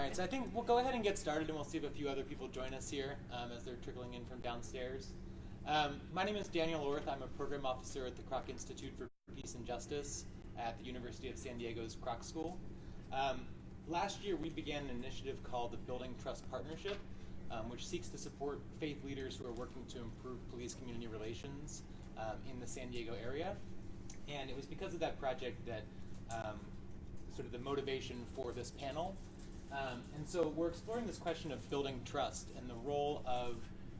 right, so I think we'll go ahead and get started, and we'll see if a few other people join us here as they're trickling in from downstairs. My name is Daniel Orth. I'm a program officer at the Kroc Institute for Peace and Justice at the University of San Diego's Kroc School. Last year, we began an initiative called the Building Trust Partnership, which seeks to support faith leaders who are working to improve police-community relations in the San Diego area. And it was because of that project that sort of the motivation for this panel. And so we're exploring this question of building trust and the role of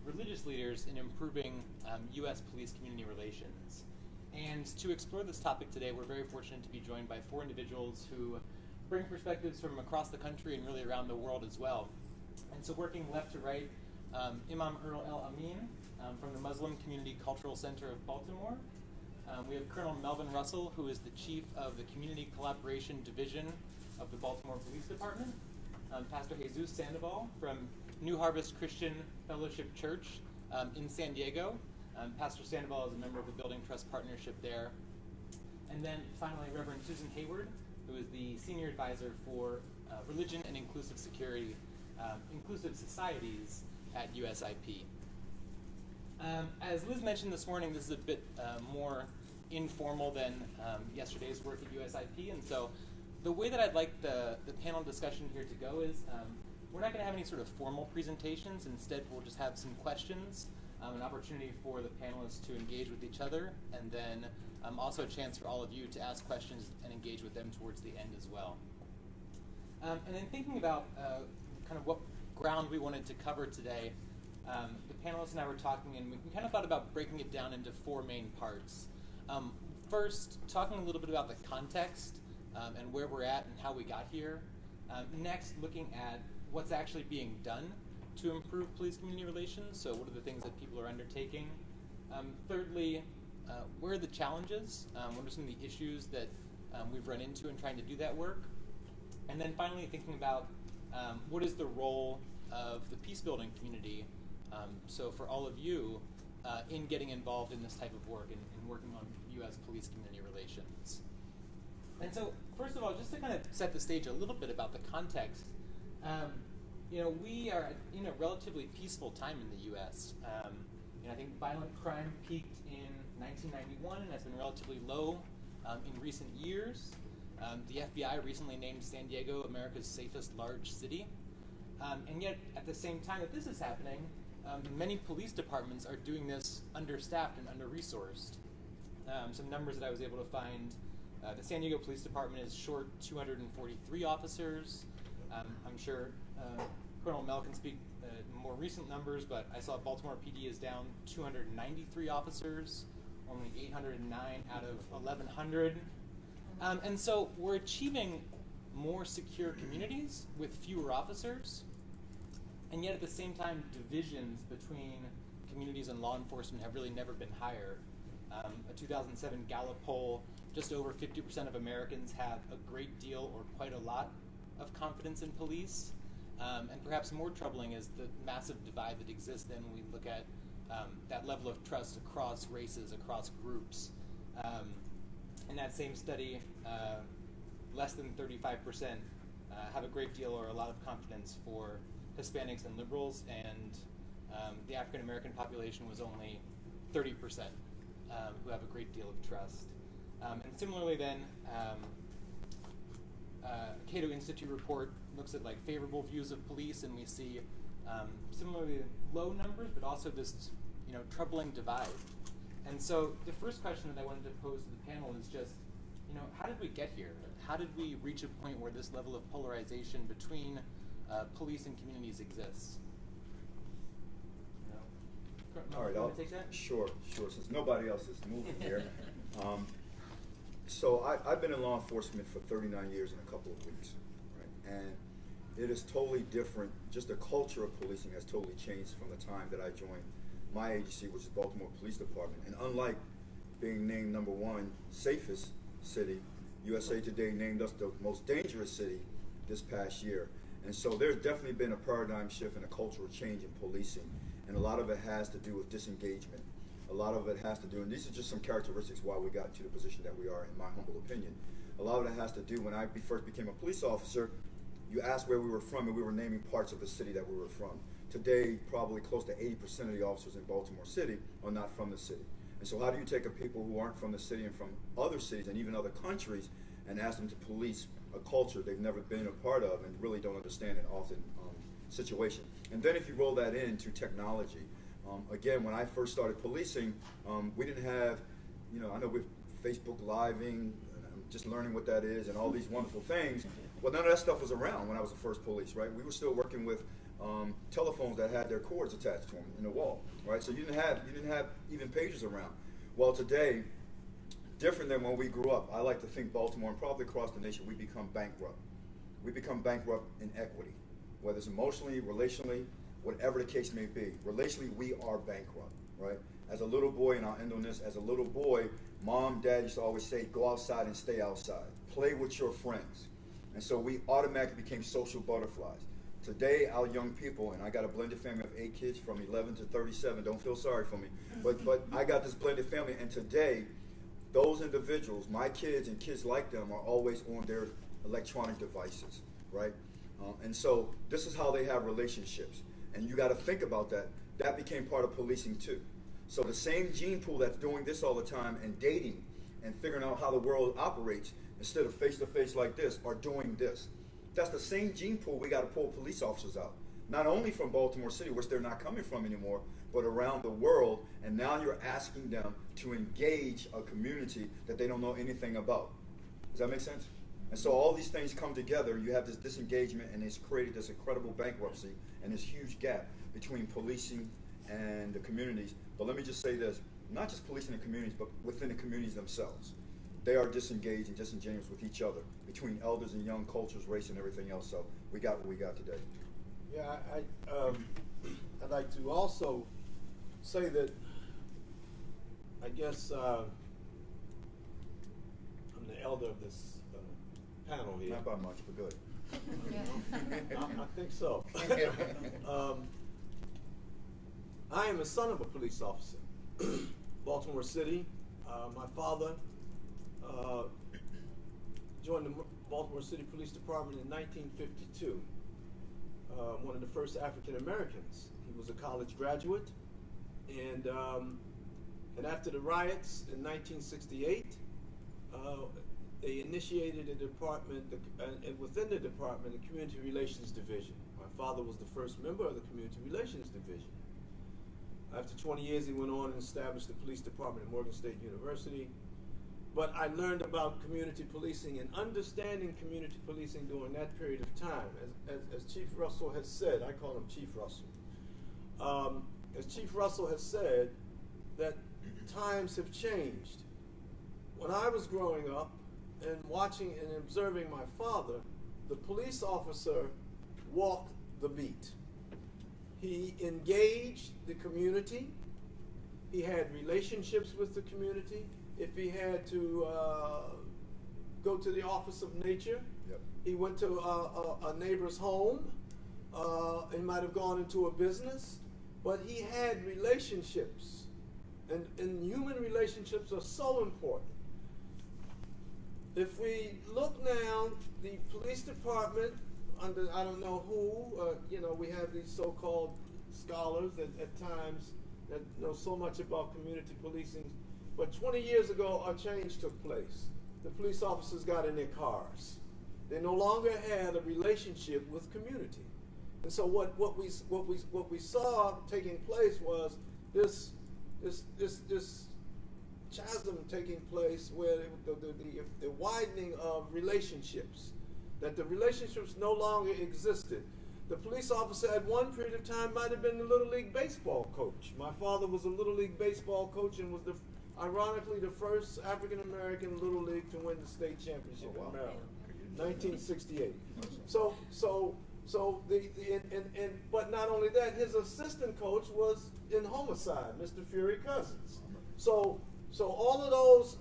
religious leaders in improving U.S. police-community relations. And to explore this topic today, we're very fortunate to be joined by four individuals who bring perspectives from across the country and really around the world as well. And so working left to right, Imam Earl El Amin from the Muslim Community Cultural Center of Baltimore. We have Colonel Melvin Russell, who is the chief of the Community Collaboration Division of the Baltimore Police Department. Pastor Jesus Sandoval from New Harvest Christian Fellowship Church in San Diego. Pastor Sandoval is a member of the Building Trust Partnership there. And then finally, Reverend Susan Hayward, who is the Senior Advisor for Religion and Inclusive Security, Inclusive Societies at USIP. As Liz mentioned this morning, this is a bit more informal than yesterday's work at USIP, and so the way that I'd like the panel discussion here to go is we're not going to have any sort of formal presentations. Instead, we'll just have some questions, an opportunity for the panelists to engage with each other, and then also a chance for all of you to ask questions and engage with them towards the end as well. And then thinking about kind of what ground we wanted to cover today, the panelists and I were talking, and we kind of thought about breaking it down into four main parts. First, talking a little bit about the context and where we're at and how we got here. Next, looking at what's actually being done to improve police-community relations, so what are the things that people are undertaking. Thirdly, where are the challenges? What are some of the issues that we've run into in trying to do that work? And then finally, thinking about what is the role of the peacebuilding community, so for all of you, in getting involved in this type of work and working on U.S. police-community relations. And so, first of all, just to kind of set the stage a little bit about the context, we are in a relatively peaceful time in the U.S. I think violent crime peaked in 1991 and has been relatively low in recent years. The FBI recently named San Diego America's safest large city. And yet, at the same time that this is happening, many police departments are doing this understaffed and under-resourced. Some numbers that I was able to find, the San Diego Police Department is short 243 officers. I'm sure Colonel Mel can speak more recent numbers, but I saw Baltimore PD is down 293 officers, only 809 out of 1,100. And so we're achieving more secure communities with fewer officers, and yet at the same time, divisions between communities and law enforcement have really never been higher. A 2007 Gallup poll, just over 50% of Americans have a great deal or quite a lot of confidence in police. And perhaps more troubling is the massive divide that exists then when we look at that level of trust across races, across groups. In that same study, less than 35% have a great deal or a lot of confidence for Hispanics and liberals, and the African American population was only 30% who have a great deal of trust. And similarly then, Cato Institute report looks at like favorable views of police, and we see similarly low numbers, but also this troubling divide. And so the first question that I wanted to pose to the panel is just, how did we get here? How did we reach a point where this level of polarization between police and communities exists? All right, I'll take that? Sure. Since nobody else is moving here. So I've been in law enforcement for 39 years in a couple of weeks, right? And it is totally different. Just the culture of policing has totally changed from the time that I joined my agency, which is Baltimore Police Department. And unlike being named #1 safest city, USA Today named us the most dangerous city this past year. And so there's definitely been a paradigm shift and a cultural change in policing. And a lot of it has to do with disengagement. A lot of it has to do, and these are just some characteristics why we got to the position that we are, in my humble opinion. A lot of it has to do, when I first became a police officer, you asked where we were from, and we were naming parts of the city that we were from. Today, probably close to 80% of the officers in Baltimore City are not from the city. And so how do you take a people who aren't from the city and from other cities and even other countries and ask them to police a culture they've never been a part of and really don't understand an often situation? And then if you roll that into technology, again, when I first started policing, we didn't have, I know with Facebook Living, I'm just learning what that is and all these wonderful things. Well, none of that stuff was around when I was the first police, right? We were still working with telephones that had their cords attached to them in the wall, right? So you didn't have even pages around. Well, today, different than when we grew up, I like to think Baltimore and probably across the nation, we become bankrupt. We become bankrupt in equity, whether it's emotionally, relationally, whatever the case may be. Relationally, we are bankrupt, right? As a little boy, and I'll end on this, as a little boy, mom, dad used to always say, go outside and stay outside. Play with your friends. And so we automatically became social butterflies. Today, our young people, and I got a blended family of 8 kids from 11 to 37, don't feel sorry for me, but I got this blended family, and today, those individuals, my kids and kids like them, are always on their electronic devices, right? And so this is how they have relationships. And you got to think about that. That became part of policing too. So the same gene pool that's doing this all the time and dating and figuring out how the world operates instead of face-to-face like this are doing this. That's the same gene pool we got to pull police officers out. Not only from Baltimore City, which they're not coming from anymore, but around the world. And now you're asking them to engage a community that they don't know anything about. Does that make sense? And so all these things come together, you have this disengagement, and it's created this incredible bankruptcy and this huge gap between policing and the communities. But let me just say this, not just policing the communities, but within the communities themselves. They are disengaged and disingenuous with each other, between elders and young, cultures, race, and everything else. So we got what we got today. Yeah, I'd like to also say that I guess I'm the elder of this panel here. Not by much, but good. I think so. I am a son of a police officer. Baltimore City. My father joined the Baltimore City Police Department in 1952. One of the first African Americans. He was a college graduate, and after the riots in 1968, they initiated a department, and within the department, the Community Relations Division. My father was the first member of the Community Relations Division. After 20 years, he went on and established the police department at Morgan State University. But I learned about community policing and understanding community policing during that period of time. As Chief Russell has said, I call him Chief Russell. As Chief Russell has said, that times have changed. When I was growing up and watching and observing my father, the police officer walked the beat. He engaged the community. He had relationships with the community. If he had to go to the Office of Nature, Yep. he went to a neighbor's home. He might have gone into a business, but he had relationships. And human relationships are so important. If we look now, the police department, under I don't know who, we have these so-called scholars at times that know so much about community policing. But 20 years ago, a change took place. The police officers got in their cars. They no longer had a relationship with community. And so what we saw taking place was this chasm taking place where the widening of relationships, that the relationships no longer existed. The police officer at one period of time might have been the Little League baseball coach. My father was a Little League baseball coach and was ironically the first African American Little League to win the state championship in Maryland, 1968. But not only that, his assistant coach was in homicide, Mr. Fury Cousins. So all of those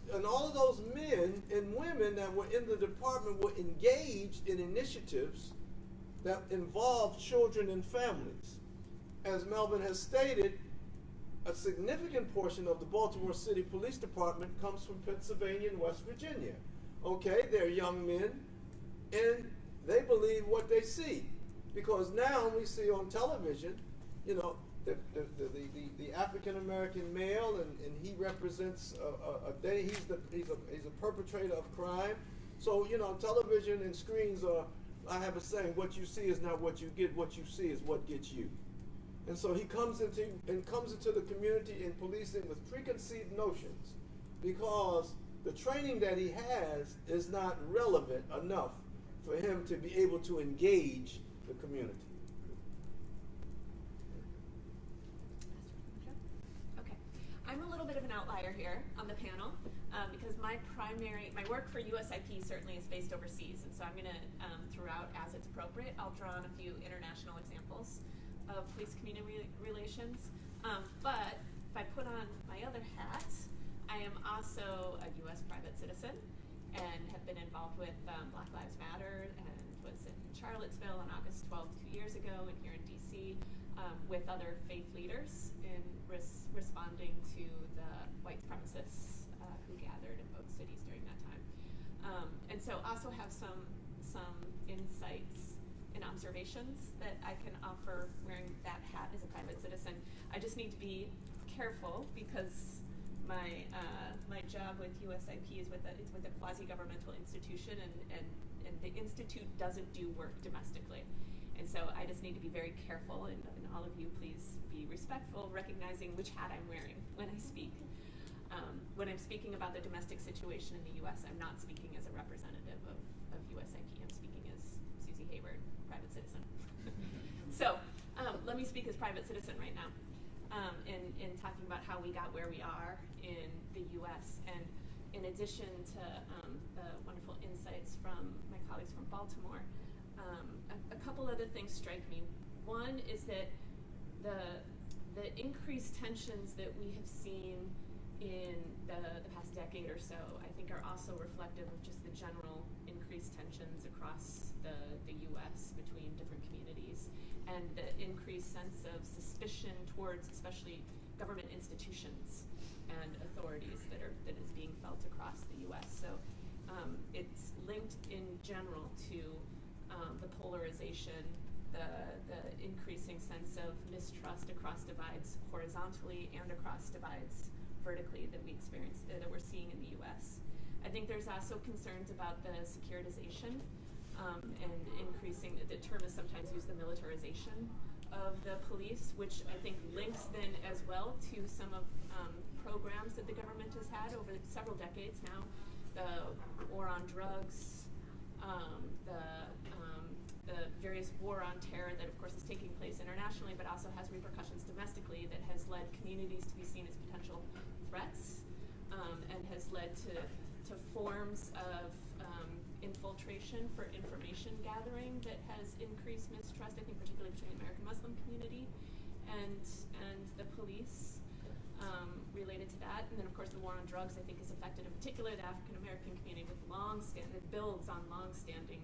men and women that were in the department were engaged in initiatives that involved children and families. As Melvin has stated, a significant portion of the Baltimore City Police Department comes from Pennsylvania and West Virginia. Okay, they're young men, and They believe what they see, because now we see on television, you know, the African American male, and he represents a day. He's a perpetrator of crime. So you know, television and screens are. I have a saying: what you see is not what you get. What you see is what gets you. And so he comes into the community in policing with preconceived notions, because the training that he has is not relevant enough for him to be able to engage the community. Okay, I'm a little bit of an outlier here on the panel because my work for USIP certainly is based overseas, and so I'm going to, throughout as it's appropriate, I'll draw on a few international examples of police-community relations. But if I put on my other hats, I am also a U.S. private citizen and have been involved with Black Lives Matter, and was in Charlottesville on August 12th 2 years ago, and here in D.C. With other faith leaders in responding to the white supremacists who gathered in both cities during that time. And so also have some insights and observations that I can offer wearing that hat as a private citizen. I just need to be careful because my job with USIP is with a quasi-governmental institution, and the institute doesn't do work domestically. And so I just need to be very careful, and all of you please be respectful, recognizing which hat I'm wearing when I speak. When I'm speaking about the domestic situation in the U.S., I'm not speaking as a representative of USIP. I'm speaking as Susie Hayward, private citizen. So let me speak as private citizen right now in talking about how we got where we are in the U.S. And in addition to the wonderful insights from my colleagues from Baltimore, a couple other things strike me. One is that the increased tensions that we have seen in the past decade or so, I think, are also reflective of just the general increased tensions across the U.S. between different communities, and the increased sense of suspicion towards especially government institutions and authorities that is being felt across the U.S. So it's linked in general to the polarization, the increasing sense of mistrust across divides horizontally and across divides vertically that we're seeing in the U.S. I think there's also concerns about the securitization and increasing, the term is sometimes used, the militarization of the police, which I think links then as well to some of programs that the government has had over several decades now, the war on drugs, the various war on terror that of course is taking place internationally, but also has repercussions domestically, that has led communities to be seen as potential threats, and has led to forms of infiltration for information gathering that has increased mistrust, I think particularly between the American Muslim community and the police related to that. And then of course the war on drugs, I think, has affected in particular the African American community with it builds on long-standing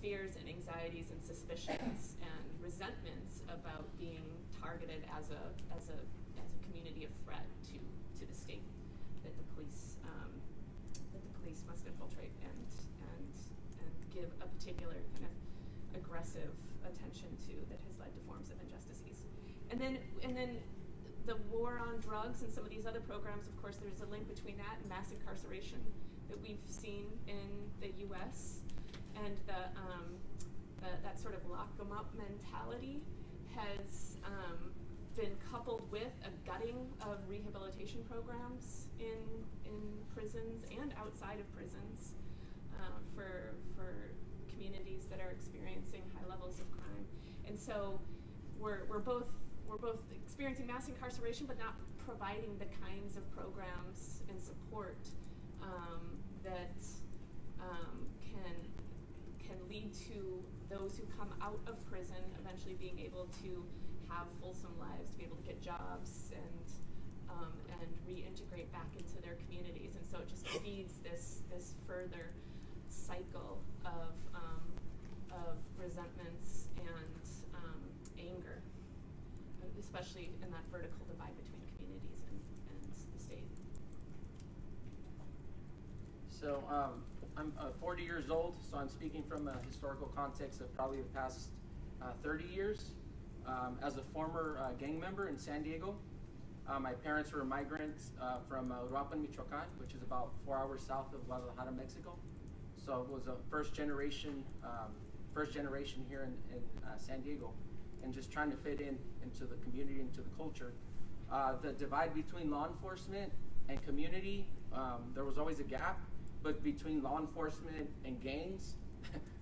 fears and anxieties and suspicions and resentments about being targeted as a community of threat to the state that the police must infiltrate and give a particular kind of aggressive attention to, that has led to forms of injustices. And then the war on drugs and some of these other programs, of course, there's a link between that and mass incarceration that we've seen in the U.S. And that sort of lock 'em up mentality has been coupled with a gutting of rehabilitation programs in prisons and outside of prisons for communities that are experiencing high levels of crime. And so we're both experiencing mass incarceration, but not providing the kinds of programs and support that can lead to those who come out of prison eventually being able to have fulsome lives, to be able to get jobs and reintegrate back into their communities. And so it just feeds this further cycle of resentments and anger, especially in that vertical divide between communities and the state. So I'm 40 years old, so I'm speaking from a historical context of probably the past 30 years. As a former gang member in San Diego, my parents were migrants from Uruapan, Michoacan, which is about 4 hours south of Guadalajara, Mexico. So it was a first generation here in San Diego, and just trying to fit into the community, into the culture. The divide between law enforcement and community, there was always a gap, but between law enforcement and gangs,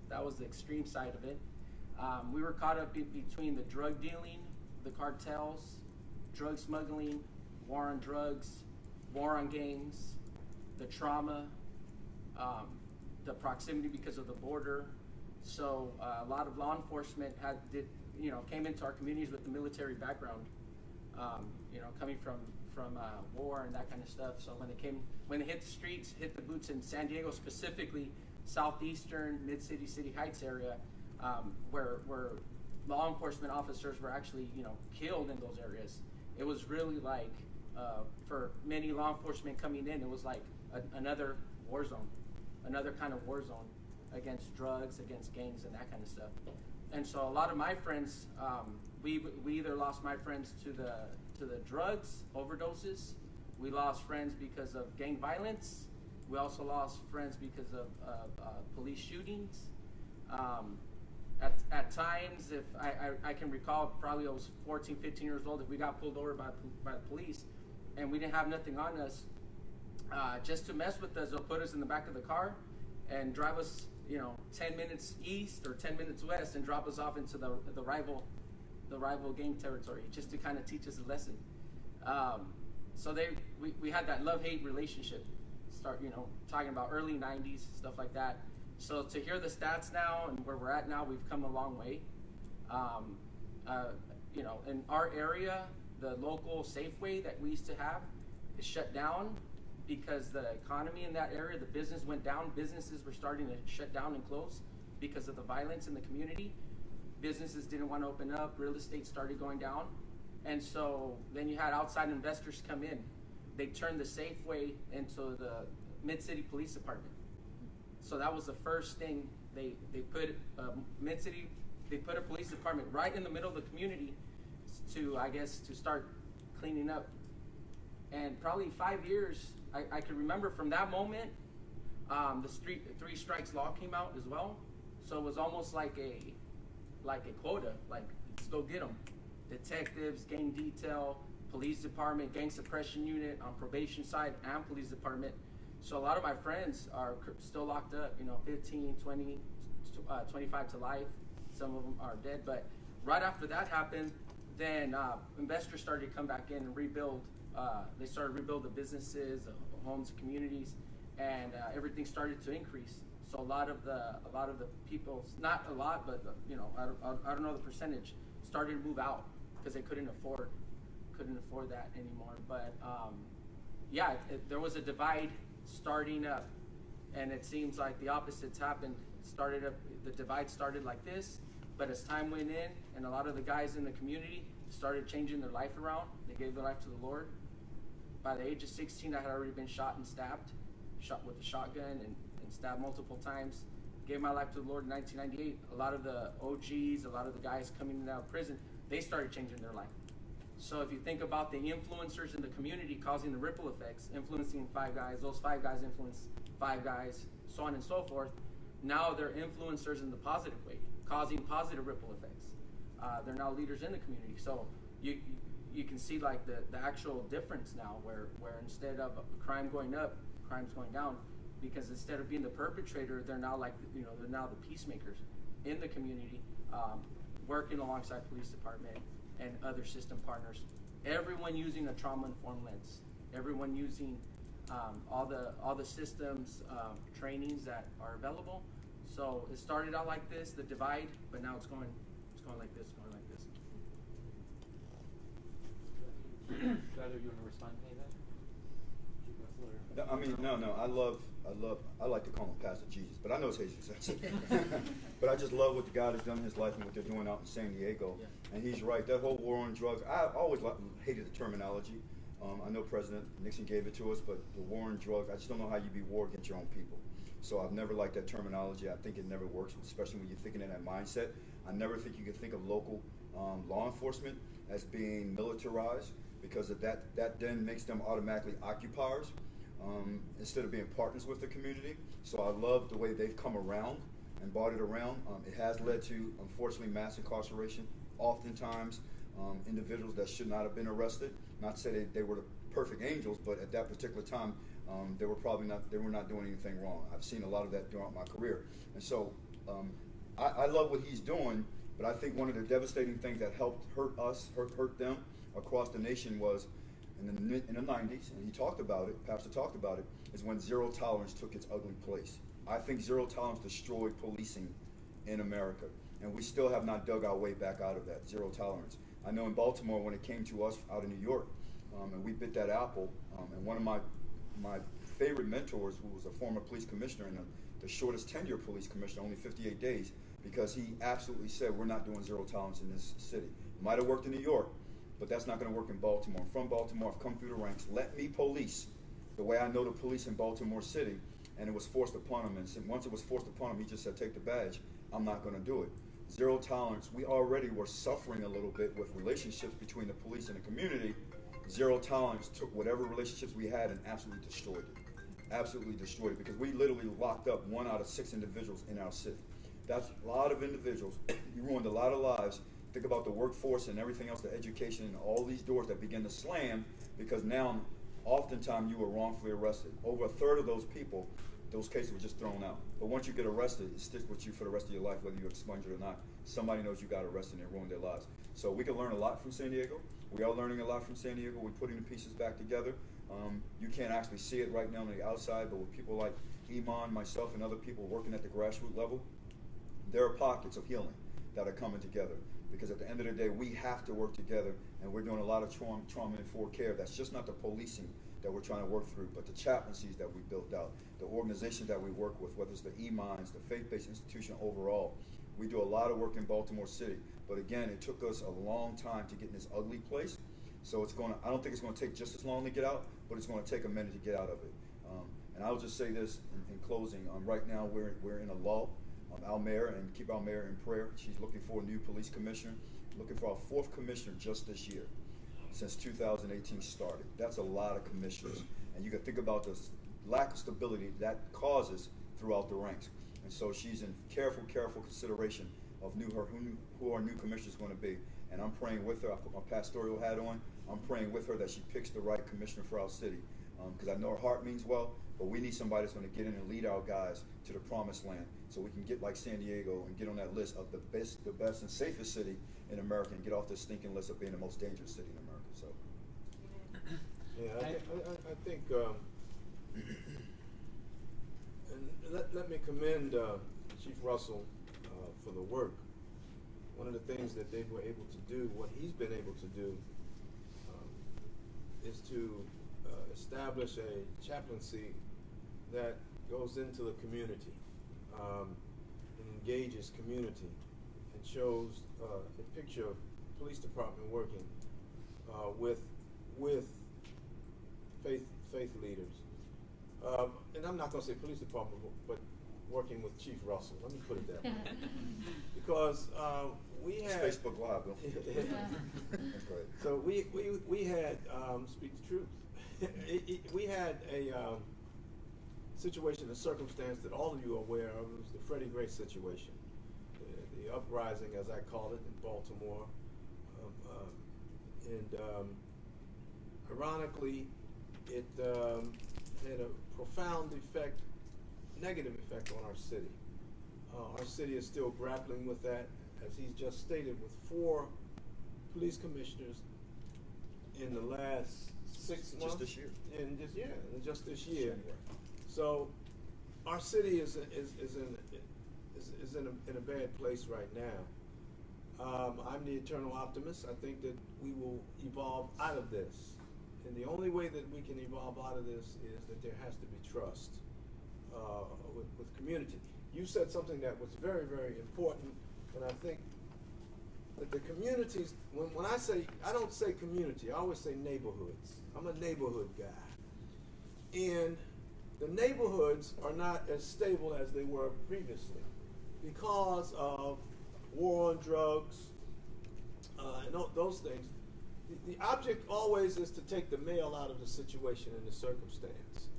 that was the extreme side of it. We were caught up between the drug dealing, the cartels, drug smuggling, war on drugs, war on gangs, the trauma, the proximity because of the border. So a lot of law enforcement came into our communities with the military background, coming from war and that kind of stuff. So when they hit the streets, hit the boots in San Diego, specifically southeastern, mid-city, City Heights area, where law enforcement officers were actually, killed in those areas. It was really like, for many law enforcement coming in, it was like another war zone, another kind of war zone against drugs, against gangs, and that kind of stuff. And so a lot of my friends, we either lost my friends to the drugs, overdoses. We lost friends because of gang violence. We also lost friends because of police shootings. At times, if I can recall, probably I was 14, 15 years old, if we got pulled over by the police and we didn't have nothing on us, just to mess with us, they'll put us in the back of the car and drive us, 10 minutes east or 10 minutes west and drop us off into the rival gang territory, just to kind of teach us a lesson. So we had that love-hate relationship, talking about early 90s, stuff like that. So to hear the stats now and where we're at now, we've come a long way. In our area, the local Safeway that we used to have is shut down because the economy in that area, the business went down. Businesses were starting to shut down and close because of the violence in the community. Businesses didn't want to open up. Real estate started going down. And so then you had outside investors come in. They turned the Safeway into the Mid-City Police Department. So that was the first thing they put Mid-City. They put a police department right in the middle of the community to start cleaning up. And probably 5 years, I can remember from that moment, the three strikes law came out as well. So it was almost like a quota, like let's go get them. Detectives, gang detail, police department, gang suppression unit on probation side, and police department. So a lot of my friends are still locked up, 15, 20, 25 to life. Some of them are dead. But right after that happened, then investors started to come back in and rebuild. They started to rebuild the businesses, the homes, communities, and everything started to increase. So a lot of the people, not a lot, but I don't know the percentage, started to move out because they couldn't afford that anymore. But there was a divide starting up, and it seems like the opposites happened. The divide started like this, but as time went in, and a lot of the guys in the community started changing their life around, they gave their life to the Lord. By the age of 16, I had already been shot with a shotgun and stabbed multiple times. Gave my life to the Lord in 1998. A lot of the OGs, a lot of the guys coming out of prison, they started changing their life. So if you think about the influencers in the community causing the ripple effects, influencing 5 guys, those 5 guys influence 5 guys, so on and so forth. Now they're influencers in the positive way, causing positive ripple effects. They're now leaders in the community. So you can see like the actual difference now, where instead of crime going up, crime's going down, because instead of being the perpetrator, they're now they're now the peacemakers in the community, working alongside police department and other system partners. Everyone using a trauma-informed lens. Everyone using all the systems trainings that are available. So it started out like this, the divide, but now it's going like this, going like this. Tyler, you want to respond to any of that? I like to call him Pastor Jesus, but I know it's Jesus. But I just love what the God has done in his life and what they're doing out in San Diego. Yeah. And he's right. That whole war on drugs, I always hated the terminology. I know President Nixon gave it to us, but the war on drugs, I just don't know how you be war against your own people. So I've never liked that terminology. I think it never works, especially when you're thinking in that mindset. I never think you can think of local law enforcement as being militarized, because of that then makes them automatically occupiers instead of being partners with the community. So I love the way they've come around and brought it around. It has led to, unfortunately, mass incarceration. Oftentimes, individuals that should not have been arrested. Not to say they were the perfect angels, but at that particular time, they were not doing anything wrong. I've seen a lot of that throughout my career. And so I love what he's doing, but I think one of the devastating things that helped hurt us, hurt them across the nation was in the 90s, and he talked about it, Pastor talked about it, is when zero tolerance took its ugly place. I think zero tolerance destroyed policing in America, and we still have not dug our way back out of that, zero tolerance. I know in Baltimore, when it came to us out in New York, and we bit that apple, and one of my favorite mentors, who was a former police commissioner and the shortest tenure police commissioner, only 58 days, because he absolutely said, we're not doing zero tolerance in this city. Might have worked in New York, but that's not going to work in Baltimore. I'm from Baltimore. I've come through the ranks. Let me police the way I know the police in Baltimore City, and it was forced upon him. And once it was forced upon him, he just said, take the badge. I'm not going to do it. Zero tolerance. We already were suffering a little bit with relationships between the police and the community. Zero tolerance took whatever relationships we had and absolutely destroyed it. Absolutely destroyed it, because we literally locked up 1 out of 6 individuals in our city. That's a lot of individuals. You ruined a lot of lives. Think about the workforce and everything else, the education, and all these doors that begin to slam, because now oftentimes you were wrongfully arrested. Over a third of those people, those cases were just thrown out. But once you get arrested, it sticks with you for the rest of your life, whether you expunge it or not. Somebody knows you got arrested and it ruined their lives. So we can learn a lot from San Diego. We are learning a lot from San Diego. We're putting the pieces back together. You can't actually see it right now on the outside, but with people like Iman, myself, and other people working at the grassroots level, there are pockets of healing that are coming together. Because at the end of the day, we have to work together, and we're doing a lot of trauma-informed care. That's just not the policing that we're trying to work through, but the chaplaincies that we built out, the organizations that we work with, whether it's the Imans, the faith-based institution overall. We do a lot of work in Baltimore City, but again, it took us a long time to get in this ugly place. So I don't think it's going to take just as long to get out, but it's going to take a minute to get out of it. And I'll just say this in closing. Right now, we're in a lull. Our mayor, and keep our mayor in prayer. She's looking for a new police commissioner, looking for our 4th commissioner just this year, since 2018 started. That's a lot of commissioners. And you can think about the lack of stability that causes throughout the ranks. And so she's in careful consideration of who our new commissioner is going to be. And I'm praying with her. I put my pastoral hat on. I'm praying with her that she picks the right commissioner for our city. Because I know her heart means well, but we need somebody that's going to get in and lead our guys to the promised land, so we can get like San Diego and get on that list of the best and safest city in America, and get off this stinking list of being the most dangerous city in America. So, yeah, I think, and let me commend Chief Russell for the work. One of the things that they were able to do, what he's been able to do, is to establish a chaplaincy that goes into the community and engages community and shows a picture of police department working with faith leaders. And I'm not going to say police department, but working with Chief Russell. Let me put it that way. Because we had Facebook Live. That's great. So we had speak the truth. We had a situation, a circumstance that all of you are aware of. It was the Freddie Gray situation, the uprising, as I call it, in Baltimore. Ironically, it had a profound effect, negative effect on our city. Our city is still grappling with that, as he's just stated, with 4 police commissioners in the last 6 months. Just this year. Just this year. So our city is in a bad place right now. I'm the eternal optimist. I think that we will evolve out of this. And the only way that we can evolve out of this is that there has to be trust with community. You said something that was very, very important, and I think the communities, when I say, I don't say community, I always say neighborhoods. I'm a neighborhood guy. And the neighborhoods are not as stable as they were previously because of war on drugs and those things. The object always is to take the male out of the situation and the circumstance.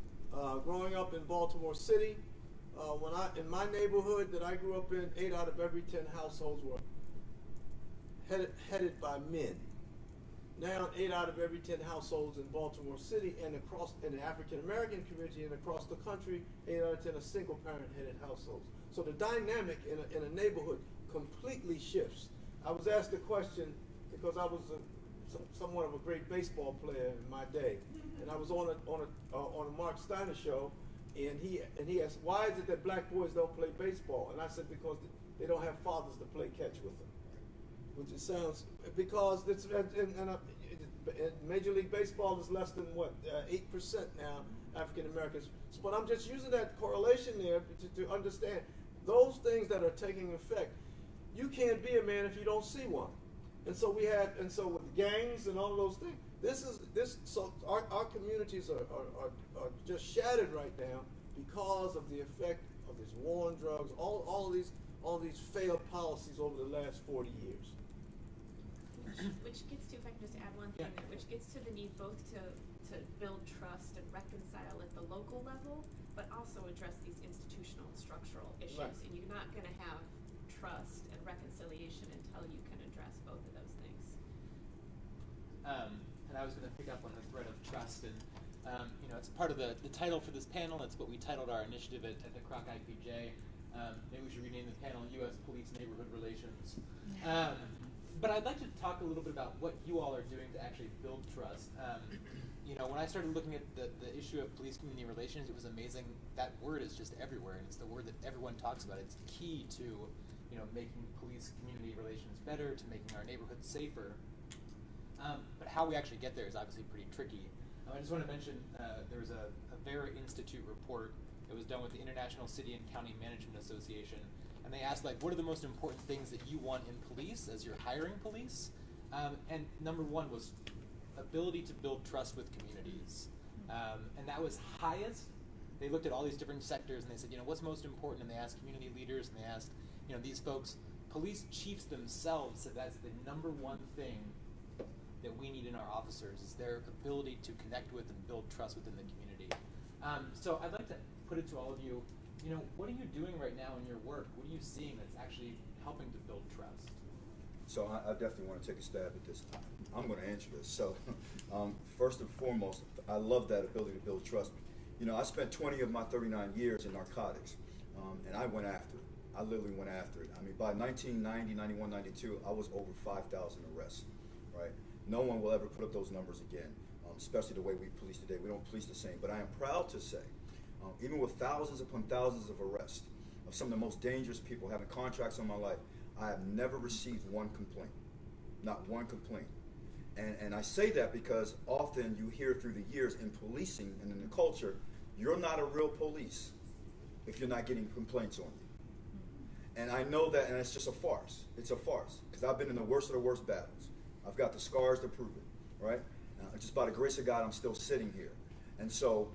Growing up in Baltimore City, in my neighborhood that I grew up in, 8 out of every 10 households were headed by men. Now, 8 out of every 10 households in Baltimore City and across in the African American community and across the country, 8 out of 10 are single parent headed households. So the dynamic in a neighborhood completely shifts. I was asked a question because I was somewhat of a great baseball player in my day, and I was on a Mark Steiner show, and he asked, why is it that black boys don't play baseball? And I said, because they don't have fathers to play catch with them. Which it sounds, because it's Major League Baseball is less than what 8% now African Americans. But I'm just using that correlation there to understand those things that are taking effect. You can't be a man if you don't see one. And so with gangs and all of those things, so our communities are just shattered right now because of the effect of this war on drugs, all these failed policies over the last 40 years. Which gets to, if I can just add one thing there, which gets to the need both to build trust and reconcile at the local level, but also address these institutional and structural issues. Right. And you're not going to have trust and reconciliation until you can address both of those things. And I was going to pick up on the thread of trust, and it's part of the title for this panel. It's what we titled our initiative at the Kroc IPJ. Maybe we should rename the panel U.S. Police Neighborhood Relations. But I'd like to talk a little bit about what you all are doing to actually build trust. When I started looking at the issue of police-community relations, it was amazing. That word is just everywhere, and it's the word that everyone talks about. It's key to, making police-community relations better, to making our neighborhoods safer. But how we actually get there is obviously pretty tricky. I just want to mention there was a Vera Institute report that was done with the International City and County Management Association. And they asked, what are the most important things that you want in police as you're hiring police? And number one was ability to build trust with communities. And that was highest. They looked at all these different sectors and they said, what's most important? And they asked community leaders and they asked, these folks, police chiefs themselves said that's the number one thing that we need in our officers is their ability to connect with and build trust within the community. So I'd like to put it to all of you, what are you doing right now in your work? What are you seeing that's actually helping to build trust? So I definitely want to take a stab at this. I'm going to answer this. So first and foremost, I love that ability to build trust. I spent 20 of my 39 years in narcotics, and I went after it. I literally went after it. I mean, by 1990, 91, 92, I was over 5,000 arrests, right? No one will ever put up those numbers again, especially the way we police today. We don't police the same. But I am proud to say, even with thousands upon thousands of arrests of some of the most dangerous people having contracts on my life, I have never received one complaint, not one complaint. And I say that because often you hear through the years in policing and in the culture, you're not a real police if you're not getting complaints on you. And I know that, and it's just a farce. It's a farce, because I've been in the worst of the worst battles. I've got the scars to prove it, right? Just by the grace of God, I'm still sitting here. And so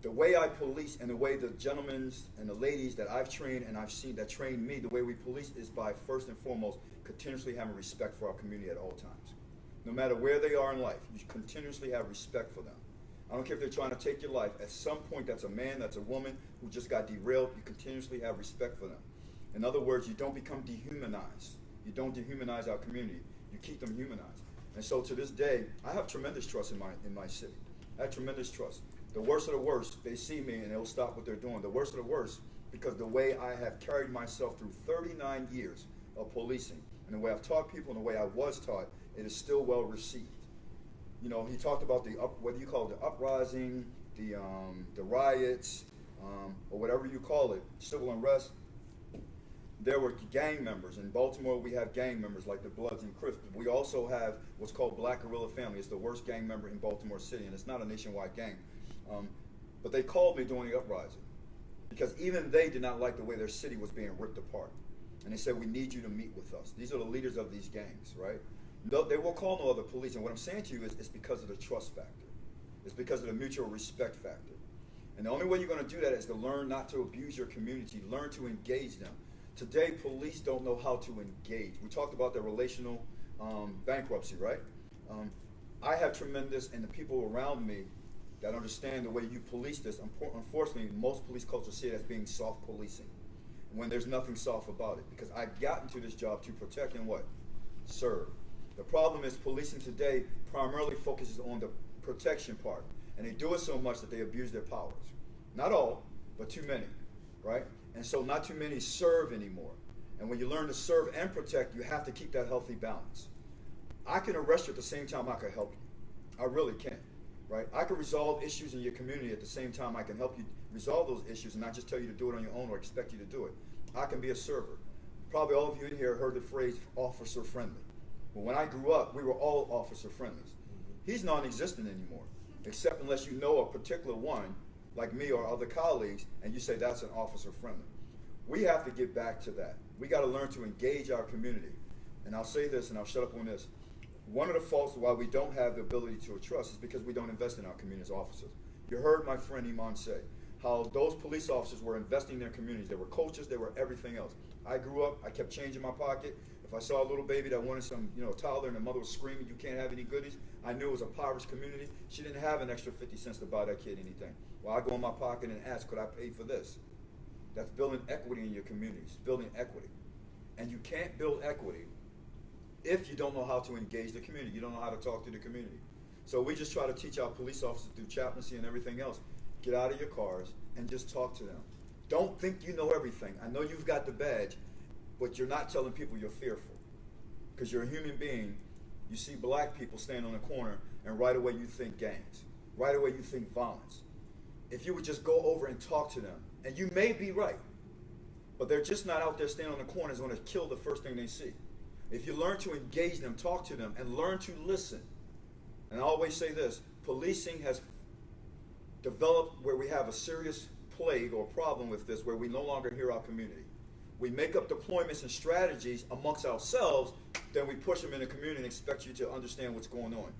the way I police and the way the gentlemen and the ladies that I've trained and I've seen that trained me, the way we police is by first and foremost continuously having respect for our community at all times. No matter where they are in life, you continuously have respect for them. I don't care if they're trying to take your life. At some point, that's a man, that's a woman who just got derailed. You continuously have respect for them. In other words, you don't become dehumanized. You don't dehumanize our community. You keep them humanized. And so to this day, I have tremendous trust in my city. I have tremendous trust. The worst of the worst, they see me and they'll stop what they're doing. The worst of the worst, because the way I have carried myself through 39 years of policing and the way I've taught people and the way I was taught, it is still well received. He talked about whether you call it the uprising, the riots, or whatever you call it, civil unrest. There were gang members. In Baltimore, we have gang members like the Bloods and Crips. We also have what's called Black Guerrilla Family. It's the worst gang member in Baltimore City, and it's not a nationwide gang. But they called me during the uprising because even they did not like the way their city was being ripped apart. and they said, we need you to meet with us. These are the leaders of these gangs, right? No, they will call no other police, and what I'm saying to you is it's because of the trust factor. It's because of the mutual respect factor. And the only way you're going to do that is to learn not to abuse your community, learn to engage them. Today, police don't know how to engage. We talked about the relational bankruptcy, right? I have tremendous, and the people around me that understand the way you police this, unfortunately, most police cultures see it as being soft policing, when there's nothing soft about it. Because I got into this job to protect and what? Serve. The problem is policing today primarily focuses on the protection part. And they do it so much that they abuse their powers. Not all, but too many, right? And so not too many serve anymore. And when you learn to serve and protect, you have to keep that healthy balance. I can arrest you at the same time I can help you. I really can, right? I can resolve issues in your community at the same time I can help you resolve those issues and not just tell you to do it on your own or expect you to do it. I can be a server. Probably all of you in here heard the phrase officer friendly. Well, when I grew up, we were all officer friendlies. He's non-existent anymore, except unless you know a particular one, like me or other colleagues, and you say that's an officer friendly. We have to get back to that. We got to learn to engage our community. And I'll say this, and I'll shut up on this. One of the faults why we don't have the ability to trust is because we don't invest in our community as officers. You heard my friend Iman say how those police officers were investing in their communities. They were coaches, they were everything else. I grew up, I kept change in my pocket. If I saw a little baby that wanted some, toddler, and the mother was screaming, you can't have any goodies, I knew it was a impoverished community. She didn't have an extra 50 cents to buy that kid anything. Well, I go in my pocket and ask, could I pay for this? That's building equity in your communities, building equity. And you can't build equity if you don't know how to engage the community. You don't know how to talk to the community. So we just try to teach our police officers through chaplaincy and everything else. Get out of your cars and just talk to them. Don't think you know everything. I know you've got the badge, but you're not telling people you're fearful. Because you're a human being. You see black people stand on a corner, and right away you think gangs. Right away you think violence. If you would just go over and talk to them, and you may be right, but they're just not out there standing on the corners going to kill the first thing they see. If you learn to engage them, talk to them, and learn to listen. And I always say this, policing has developed where we have a serious plague or problem with this, where we no longer hear our community. We make up deployments and strategies amongst ourselves, then we push them in the community and expect you to understand what's going on.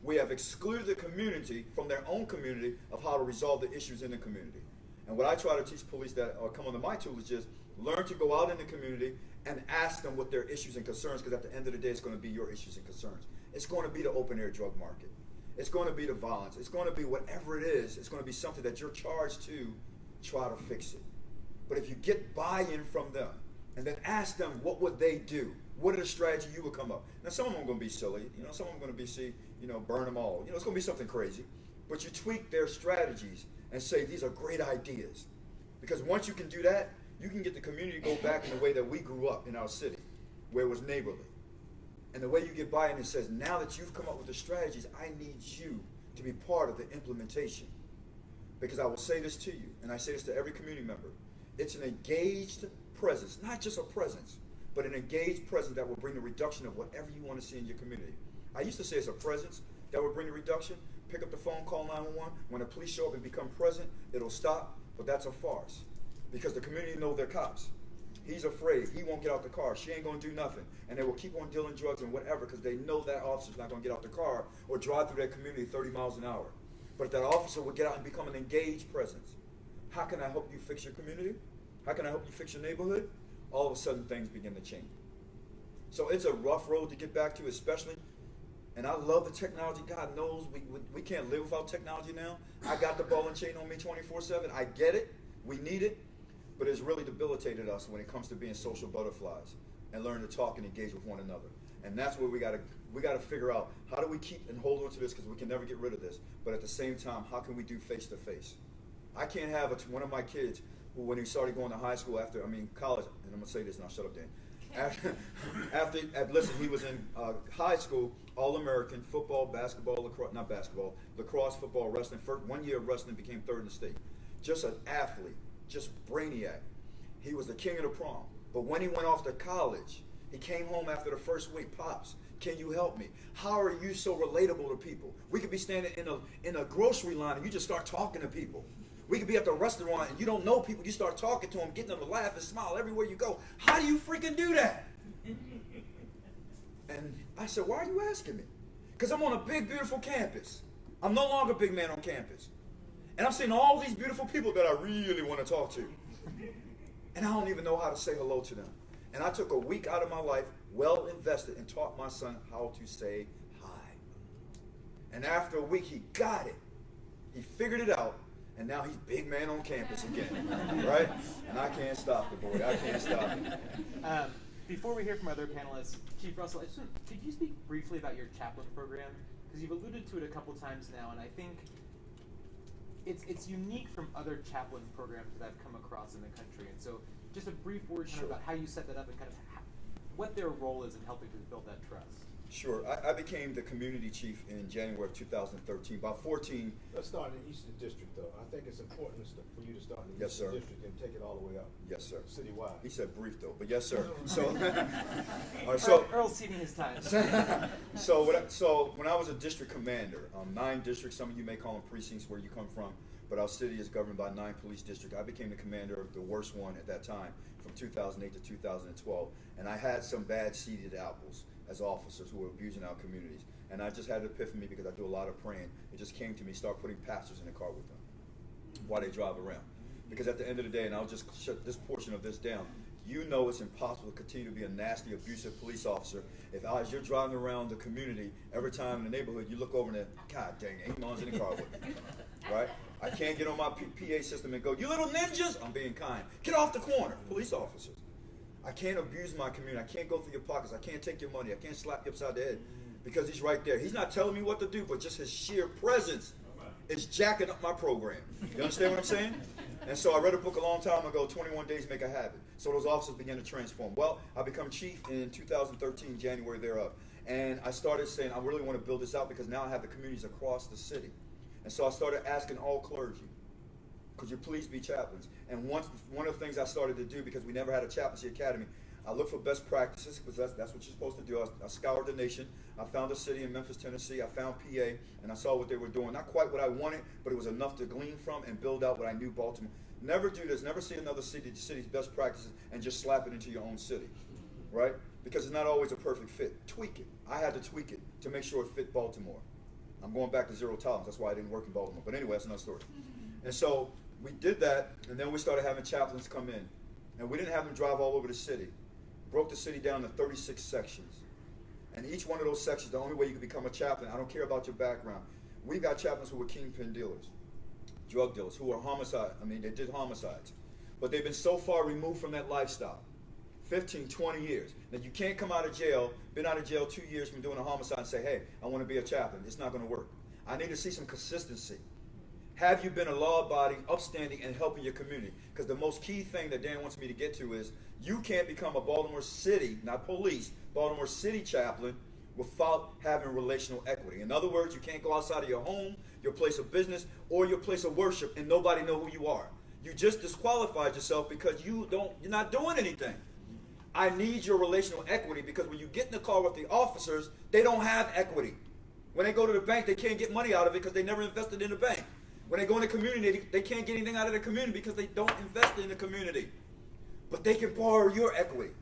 We have excluded the community from their own community of how to resolve the issues in the community. And what I try to teach police that come under my tutelage is learn to go out in the community and ask them what their issues and concerns, because at the end of the day, it's going to be your issues and concerns. It's going to be the open air drug market. It's going to be the violence. It's going to be whatever it is. It's going to be something that you're charged to try to fix it. But if you get buy-in from them and then ask them what would they do, what are the strategies you would come up? Now some of them are going to be silly. Some of them are going to be burn them all. It's going to be something crazy. But you tweak their strategies and say these are great ideas. Because once you can do that, you can get the community to go back in the way that we grew up in our city, where it was neighborly. And the way you get buy-in, it says, now that you've come up with the strategies, I need you to be part of the implementation. Because I will say this to you, and I say this to every community member, it's an engaged presence, not just a presence, but an engaged presence that will bring the reduction of whatever you want to see in your community. I used to say it's a presence that will bring the reduction. Pick up the phone, call 911. When the police show up and become present, it'll stop, but that's a farce. Because the community know they're cops. He's afraid. He won't get out the car. She ain't going to do nothing. And they will keep on dealing drugs and whatever because they know that officer's not going to get out the car or drive through their community 30 miles an hour. But if that officer would get out and become an engaged presence, how can I help you fix your community? How can I help you fix your neighborhood? All of a sudden, things begin to change. So it's a rough road to get back to, especially. And I love the technology. God knows we can't live without technology now. I got the ball and chain on me 24/7. I get it. We need it. But it's really debilitated us when it comes to being social butterflies and learn to talk and engage with one another. And that's where we got to figure out how do we keep and hold on to this, because we can never get rid of this. But at the same time, how can we do face-to-face? I can't have one of my kids who, when he started going to high school college, and I'm going to say this and I'll shut up then. Listen, he was in high school, All-American, football, basketball, lacrosse, football, wrestling. First 1 year of wrestling, became third in the state. Just an athlete. Just brainiac. He was the king of the prom. But when he went off to college, he came home after the first week. Pops, can you help me? How are you so relatable to people? We could be standing in a grocery line and you just start talking to people. We could be at the restaurant and you don't know people. You start talking to them, getting them to laugh and smile everywhere you go. How do you freaking do that? And I said, why are you asking me? Because I'm on a big, beautiful campus. I'm no longer a big man on campus. And I'm seeing all these beautiful people that I really want to talk to. And I don't even know how to say hello to them. And I took a week out of my life, well invested, and taught my son how to say hi. And after a week, he got it. He figured it out. And now he's big man on campus again, right? And I can't stop the boy. I can't stop him. Before we hear from other panelists, Chief Russell, could you speak briefly about your chaplain program? Because you've alluded to it a couple times now, and I think it's unique from other chaplain programs that I've come across in the country. And so just a brief word kind of about how you set that up and kind of what their role is in helping to build that trust. Sure. I became the community chief in January of 2013. About 14. Let's start in Eastern District, though. I think it's important for you to start in the Yes, Eastern sir. District and take it all the way up. Yes, sir. Citywide. He said brief, though, but yes, sir. So, all right, Earl's ceding his time. so when I was a district commander, 9 districts, some of you may call them precincts where you come from, but our city is governed by 9 police districts. I became the commander of the worst one at that time from 2008 to 2012, and I had some bad seeded apples as officers who were abusing our communities. And I just had an epiphany because I do a lot of praying. It just came to me, start putting pastors in the car with them while they drive around. Because at the end of the day, and I'll just shut this portion of this down, you know it's impossible to continue to be a nasty, abusive police officer if as you're driving around the community, every time in the neighborhood, you look over and God dang, ain't none's in the car with me, right? I can't get on my PA system and go, you little ninjas, I'm being kind. Get off the corner, police officers. I can't abuse my community. I can't go through your pockets. I can't take your money. I can't slap you upside the head because he's right there. He's not telling me what to do, but just his sheer presence is jacking up my program. You understand what I'm saying? And so I read a book a long time ago, 21 Days Make a Habit. So those officers began to transform. Well, I become chief in 2013, January thereof. And I started saying, I really want to build this out because now I have the communities across the city. And so I started asking all clergy, could you please be chaplains? And one of the things I started to do, because we never had a chaplaincy academy, I looked for best practices, because that's what you're supposed to do. I scoured the nation. I found a city in Memphis, Tennessee. I found PA, and I saw what they were doing. Not quite what I wanted, but it was enough to glean from and build out what I knew Baltimore. Never do this. Never see another city's best practices and just slap it into your own city, right? Because it's not always a perfect fit. Tweak it. I had to tweak it to make sure it fit Baltimore. I'm going back to zero tolerance. That's why I didn't work in Baltimore. But anyway, that's another story. And so we did that, and then we started having chaplains come in. And we didn't have them drive all over the city. Broke the city down to 36 sections. And each one of those sections, the only way you can become a chaplain, I don't care about your background. We've got chaplains who were kingpin dealers, drug dealers, who are they did homicides. But they've been so far removed from that lifestyle, 15, 20 years. Now you can't come out of jail, been out of jail 2 years from doing a homicide and say, hey, I want to be a chaplain. It's not going to work. I need to see some consistency. Have you been a law-abiding, upstanding, and helping your community? Because the most key thing that Dan wants me to get to is you can't become a Baltimore City, not police, Baltimore City chaplain without having relational equity. In other words, you can't go outside of your home, your place of business, or your place of worship and nobody know who you are. You just disqualified yourself because you're not doing anything. I need your relational equity because when you get in the car with the officers, they don't have equity. When they go to the bank, they can't get money out of it because they never invested in the bank. When they go in the community, they can't get anything out of the community because they don't invest in the community. But they can borrow your equity.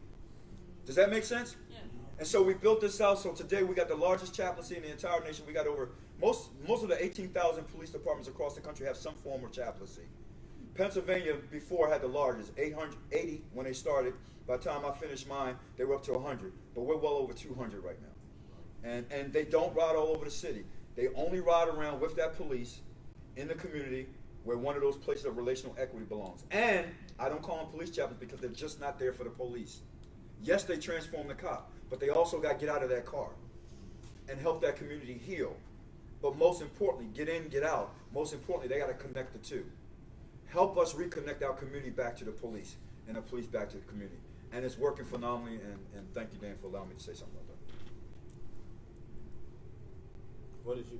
Does that make sense? Yeah. And so we built this out. So today we got the largest chaplaincy in the entire nation. We got over, most of the 18,000 police departments across the country have some form of chaplaincy. Pennsylvania before had the largest, 880 when they started. By the time I finished mine, they were up to 100. But we're well over 200 right now. And they don't ride all over the city. They only ride around with that police in the community where one of those places of relational equity belongs. And I don't call them police chaplains because they're just not there for the police. Yes, they transform the cop, but they also got to get out of that car and help that community heal. But most importantly, get in, get out. Most importantly, they got to connect the two. Help us reconnect our community back to the police and the police back to the community. And it's working phenomenally, and thank you, Dan, for allowing me to say something about that.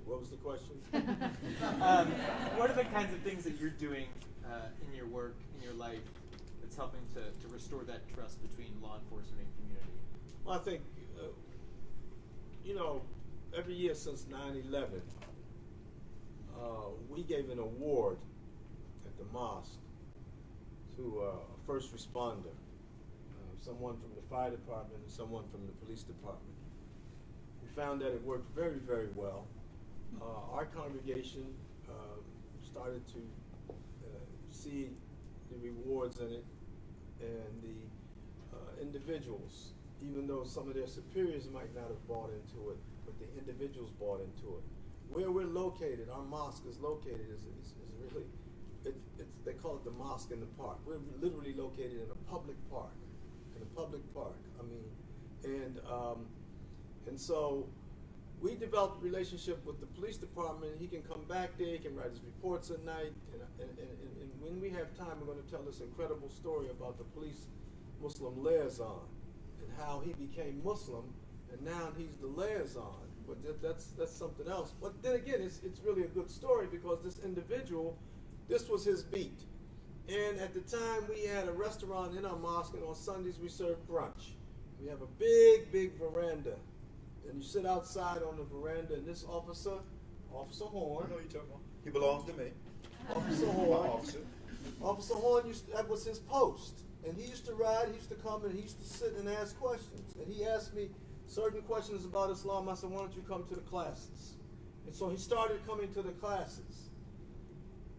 What was the question? What are the kinds of things that you're doing in your work, in your life, that's helping to restore that trust between law enforcement and community? Well, I think, every year since 9/11, we gave an award at the mosque to a first responder, someone from the fire department and someone from the police department. We found that it worked very, very well. Our congregation started to see the rewards in it, and the individuals, even though some of their superiors might not have bought into it, but the individuals bought into it. Where we're located, our mosque is located, is really, they call it the mosque in the park. We're literally located in a public park, I mean, and so we developed a relationship with the police department. He can come back there, he can write his reports at night, and when we have time, we're going to tell this incredible story about the police Muslim liaison and how he became Muslim, and now he's the liaison. But that's something else. But then again, it's really a good story because this individual, this was his beat. And at the time, we had a restaurant in our mosque, and on Sundays we served brunch. We have a big, big veranda. And you sit outside on the veranda, and this Officer Horn. I know you're talking about. He belongs to me. Officer Horn. Officer Horn, that was his post. And he used to ride, he used to come, and he used to sit and ask questions. And he asked me certain questions about Islam. I said, why don't you come to the classes? And so he started coming to the classes.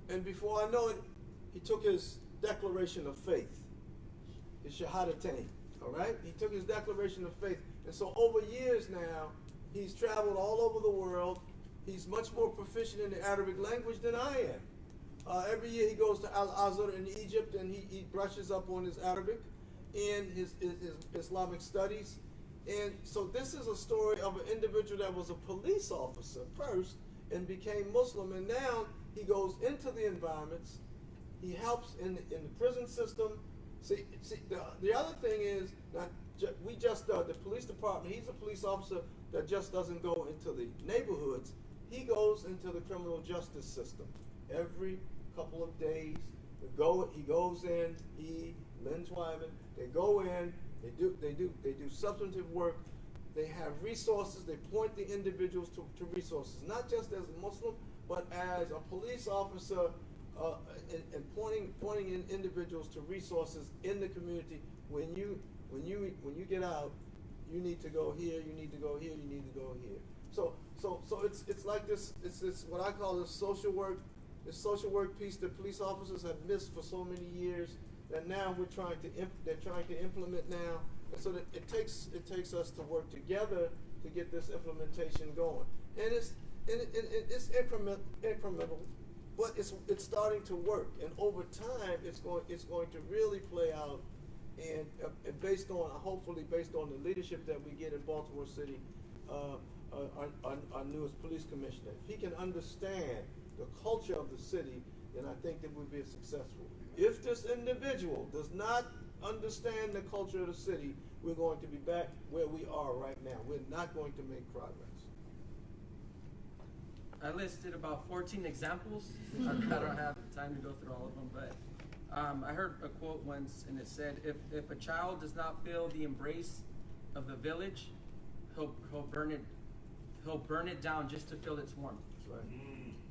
And before I know it, he took his declaration of faith, his Shahadatain, all right? He took his declaration of faith. And so over years now, he's traveled all over the world. He's much more proficient in the Arabic language than I am. Every year he goes to Al-Azhar in Egypt, and he brushes up on his Arabic and his Islamic studies. And so this is a story of an individual that was a police officer first and became Muslim, and now he goes into the environments. He helps in the prison system. See, the other thing is, the police department, he's a police officer that just doesn't go into the neighborhoods. He goes into the criminal justice system. Every couple of days, he goes in, Lynn Twyman, they go in, they do substantive work. They have resources. They point the individuals to resources, not just as a Muslim, but as a police officer, and pointing in individuals to resources in the community. When you get out, you need to go here. You need to go here. You need to go here. So it's like this. It's this what I call this social work. This social work piece that police officers have missed for so many years, that now they're trying to implement now, and so that it takes us to work together to get this implementation going. And it's incremental, but it's starting to work. And over time, it's going to really play out. And hopefully based on the leadership that we get in Baltimore City, our newest police commissioner, if he can understand the culture of the city, then I think that we'll be successful. If this individual does not understand the culture of the city, we're going to be back where we are right now. We're not going to make progress. I listed about 14 examples. I don't have time to go through all of them, but I heard a quote once, and it said, if a child does not feel the embrace of the village, he'll burn it down just to feel its warmth. That's right.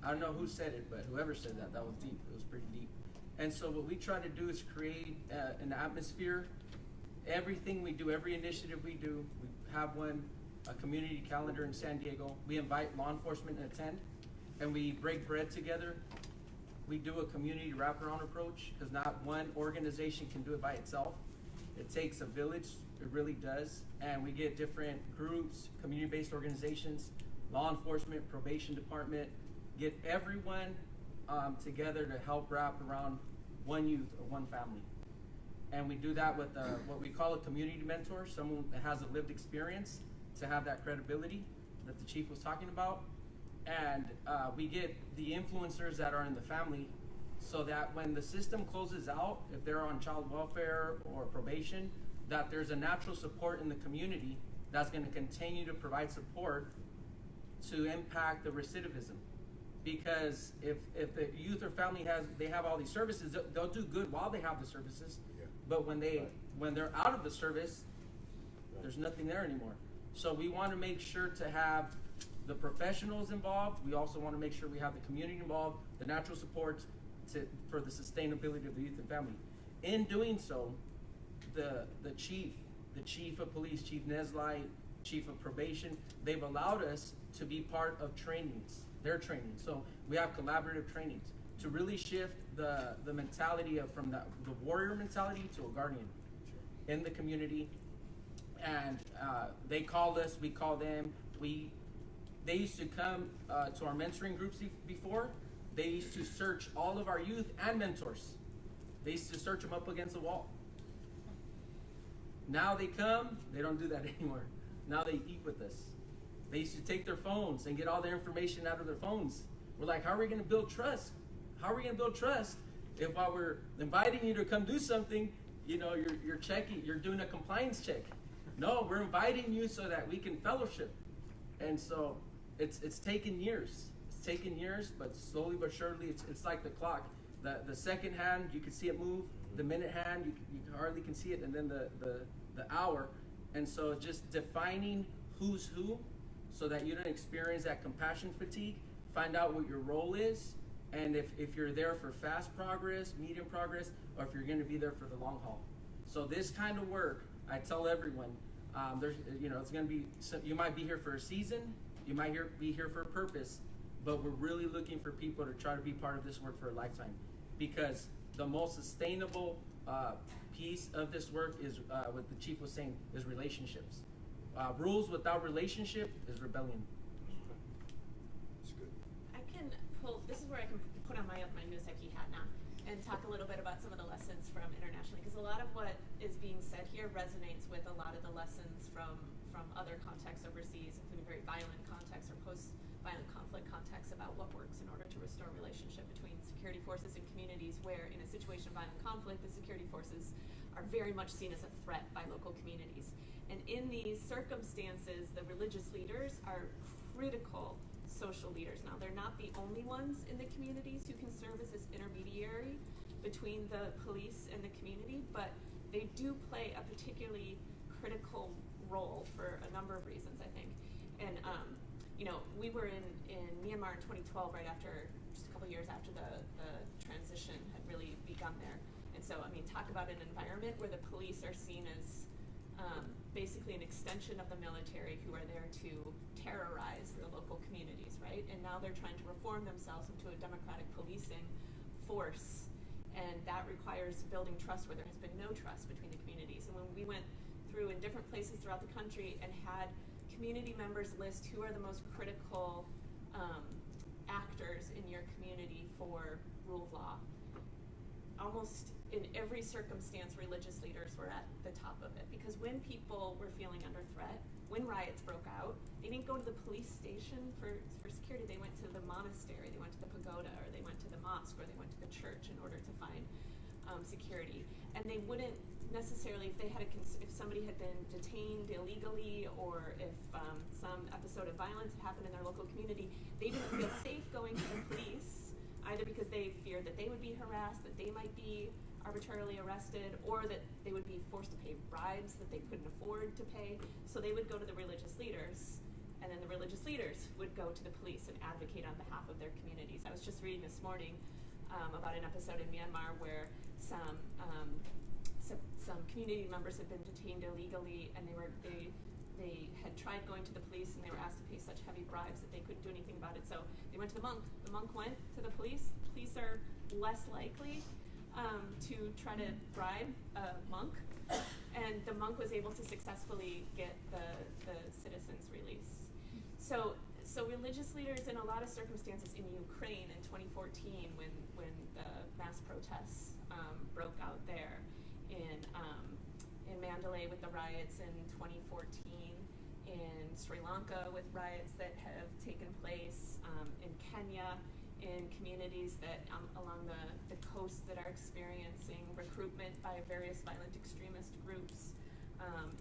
I don't know who said it, but whoever said that was deep. It was pretty deep. And so what we try to do is create an atmosphere. Everything we do, every initiative we do, we have a community calendar in San Diego. We invite law enforcement to attend, and we break bread together. We do a community wraparound approach, because not one organization can do it by itself. It takes a village, it really does. And we get different groups, community-based organizations, law enforcement, probation department, get everyone together to help wrap around one youth or one family. And we do that with what we call a community mentor, someone that has a lived experience to have that credibility that the chief was talking about. And we get the influencers that are in the family, so that when the system closes out, if they're on child welfare or probation, that there's a natural support in the community that's going to continue to provide support to impact the recidivism. Because if the youth or family have all these services, they'll do good while they have the services. Yeah. But when they're out of the service, there's nothing there anymore. So we want to make sure to have the professionals involved. We also want to make sure we have the community involved, the natural supports, for the sustainability of the youth and family. In doing so, the chief of police, Chief Neslite, chief of probation, they've allowed us to be part of trainings, their training. So we have collaborative trainings to really shift the mentality from the warrior mentality to a guardian in the community. And they call us, we call them. They used to come to our mentoring groups before. They used to search all of our youth and mentors. They used to search them up against the wall. Now they come, they don't do that anymore. Now they eat with us. They used to take their phones and get all their information out of their phones. We're like, how are we going to build trust? How are we going to build trust if while we're inviting you to come do something, you're checking, you're doing a compliance check? No, we're inviting you so that we can fellowship. And so it's taken years. It's taken years, but slowly but surely, it's like the clock. The second hand, you can see it move. The minute hand, you hardly can see it, and then the hour. And so just defining who's who so that you don't experience that compassion fatigue. Find out what your role is, and if you're there for fast progress, medium progress, or if you're going to be there for the long haul. So this kind of work, I tell everyone, it's going to be, you might be here for a season, you might be here for a purpose, but we're really looking for people to try to be part of this work for a lifetime, because the most sustainable piece of this work is, what the chief was saying, is relationships. Rules without relationship is rebellion. That's good. This is where I can put on my Nuseki hat now and talk a little bit about some of the lessons from internationally, because a lot of what is being said here resonates with a lot of the lessons from other contexts overseas, including very violent contexts or post-violent conflict contexts, about what works in order to restore relationship between security forces and communities, where in a situation of violent conflict, the security forces are very much seen as a threat by local communities. And in these circumstances, the religious leaders are critical social leaders. Now, they're not the only ones in the communities who can serve as this intermediary between the police and the community, but they do play a particularly critical role for a number of reasons, I think. And we were in Myanmar in 2012, right after, just a couple years after the transition had really begun there. And so, talk about an environment where the police are seen as basically an extension of the military, who are there to terrorize the local communities, right? And now they're trying to reform themselves into a democratic policing force, and that requires building trust where there has been no trust between the communities. And when we went through in different places throughout the country and had community members list who are the most critical actors in your community for rule of law, almost in every circumstance, religious leaders were at the top of it. Because when people were feeling under threat, when riots broke out, they didn't go to the police station for security. They went to the monastery, they went to the pagoda, or they went to the mosque, or they went to the church in order to find security. And they wouldn't necessarily, if somebody had been detained illegally, or if some episode of violence had happened in their local community, they didn't feel safe going to the police, either because they feared that they would be harassed, that they might be arbitrarily arrested, or that they would be forced to pay bribes that they couldn't afford to pay. So they would go to the religious leaders, and then the religious leaders would go to the police and advocate on behalf of their communities. I was just reading this morning about an episode in Myanmar where some community members had been detained illegally, and they had tried going to the police, and they were asked to pay such heavy bribes that they couldn't do anything about it. So they went to the monk. The monk went to the police. The police are less likely to try to bribe a monk, and the monk was able to successfully get the citizens released. So religious leaders, in a lot of circumstances in Ukraine in 2014, when the mass protests broke out there, in Mandalay with the riots in 2014, in Sri Lanka with riots that have taken place, in Kenya, in communities that along the coast that are experiencing recruitment by various violent extremist groups,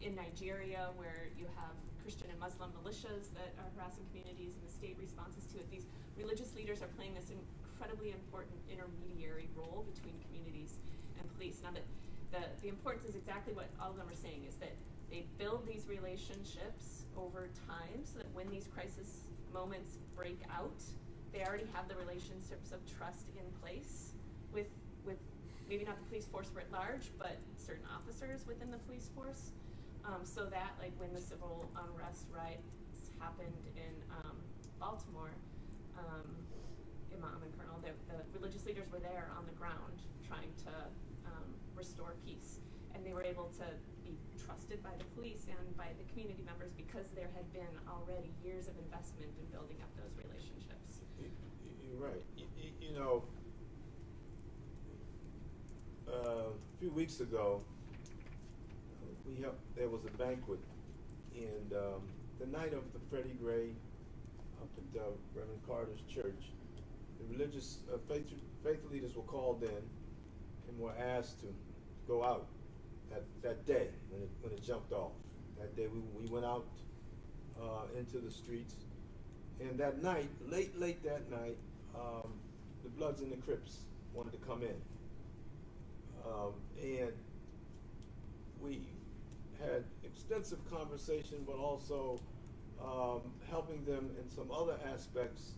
in Nigeria, where you have Christian and Muslim militias that are harassing communities, and the state responses to it. These religious leaders are playing this incredibly important intermediary role between communities and police. Now, the importance is exactly what all of them are saying, is that they build these relationships over time so that when these crisis moments break out, they already have the relationships of trust in place, with maybe not the police force writ large, but certain officers within the police force, so that like when the civil unrest riots happened in Baltimore, Imam and Colonel, the religious leaders were there on the ground trying to restore peace, and they were able to be trusted by the police and by the community members because there had been already years of investment in building up those relationships. You're right. You know, a few weeks ago, there was a banquet, and the night of the Freddie Gray up at Reverend Carter's church, the religious faith leaders were called in and were asked to go out that day when it jumped off. That day we went out into the streets, and that night, late that night, the Bloods and the Crips wanted to come in, and we had extensive conversation, but also helping them in some other aspects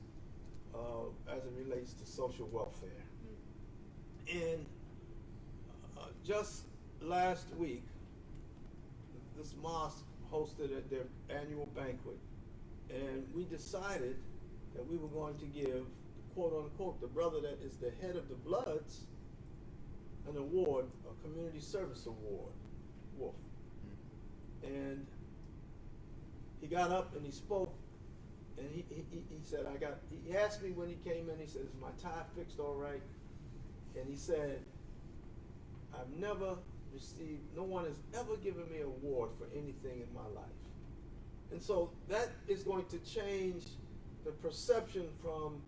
as it relates to social welfare. And just last week, this mosque hosted at their annual banquet, and we decided that we were going to give, quote unquote, the brother that is the head of the Bloods an award, a community service award, Wolf. And he got up and he spoke, and he said, he asked me when he came in, he said, is my tie fixed all right? And he said, I've never received, no one has ever given me an award for anything in my life. And so that is going to change the perception from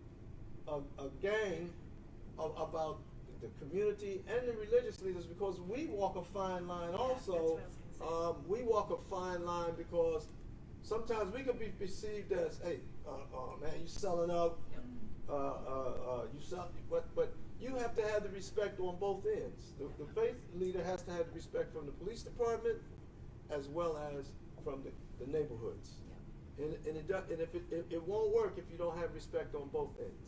a gang about the community and the religious leaders, because we walk a fine line also. We walk a fine line because sometimes we could be perceived as, hey, man, you selling out, you sell, but you have to have the respect on both ends. The faith leader has to have the respect from the police department as well as from the neighborhoods. And it won't work if you don't have respect on both ends.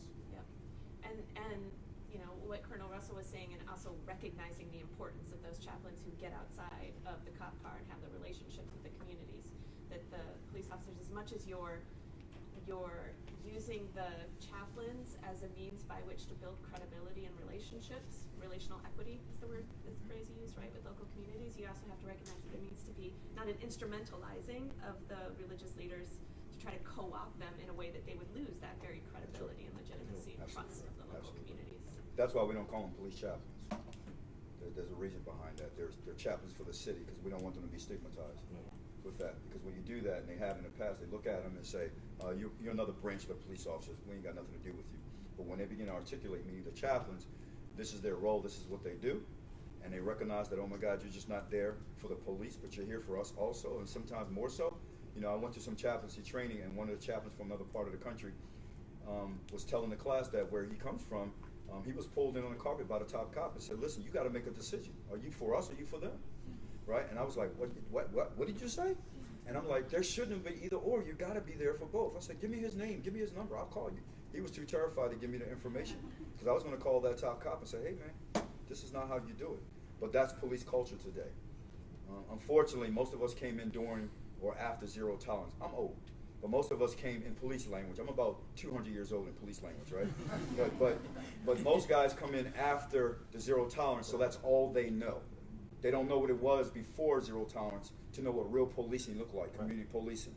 And you know what Colonel Russell was saying, and also recognizing the importance of those chaplains who get outside of the cop car and have the relationships with the communities. That the police officers, as much as you're using the chaplains as a means by which to build credibility and relationships, relational equity is the phrase you use, right, with local communities, you also have to recognize that there needs to be not an instrumentalizing of the religious leaders to try to co-opt them in a way that they would lose that very credibility and legitimacy and trust of the local communities. That's why we don't call them police chaplains. There's a reason behind that. They're chaplains for the city because we don't want them to be stigmatized with that. Because when you do that, and they have in the past, they look at them and say, you're another branch of the police officers. We ain't got nothing to do with you. But when they begin to articulate, meaning the chaplains, this is their role, this is what they do, and they recognize that, oh my God, you're just not there for the police, but you're here for us also, and sometimes more so. You know, I went to some chaplaincy training, and one of the chaplains from another part of the country was telling the class that where he comes from, he was pulled in on the carpet by the top cop and said, listen, you got to make a decision. Are you for us or are you for them? Right? And I was like, what did you say? And I'm like, there shouldn't be either or. You got to be there for both. I said, give me his name. Give me his number. I'll call you. He was too terrified to give me the information because I was going to call that top cop and say, hey, man, this is not how you do it. But that's police culture today. Unfortunately, most of us came in during or after zero tolerance. I'm old, but most of us came in police language. I'm about 200 years old in police language, right? but most guys come in after the zero tolerance, so that's all they know. They don't know what it was before zero tolerance to know what real policing looked like, community policing.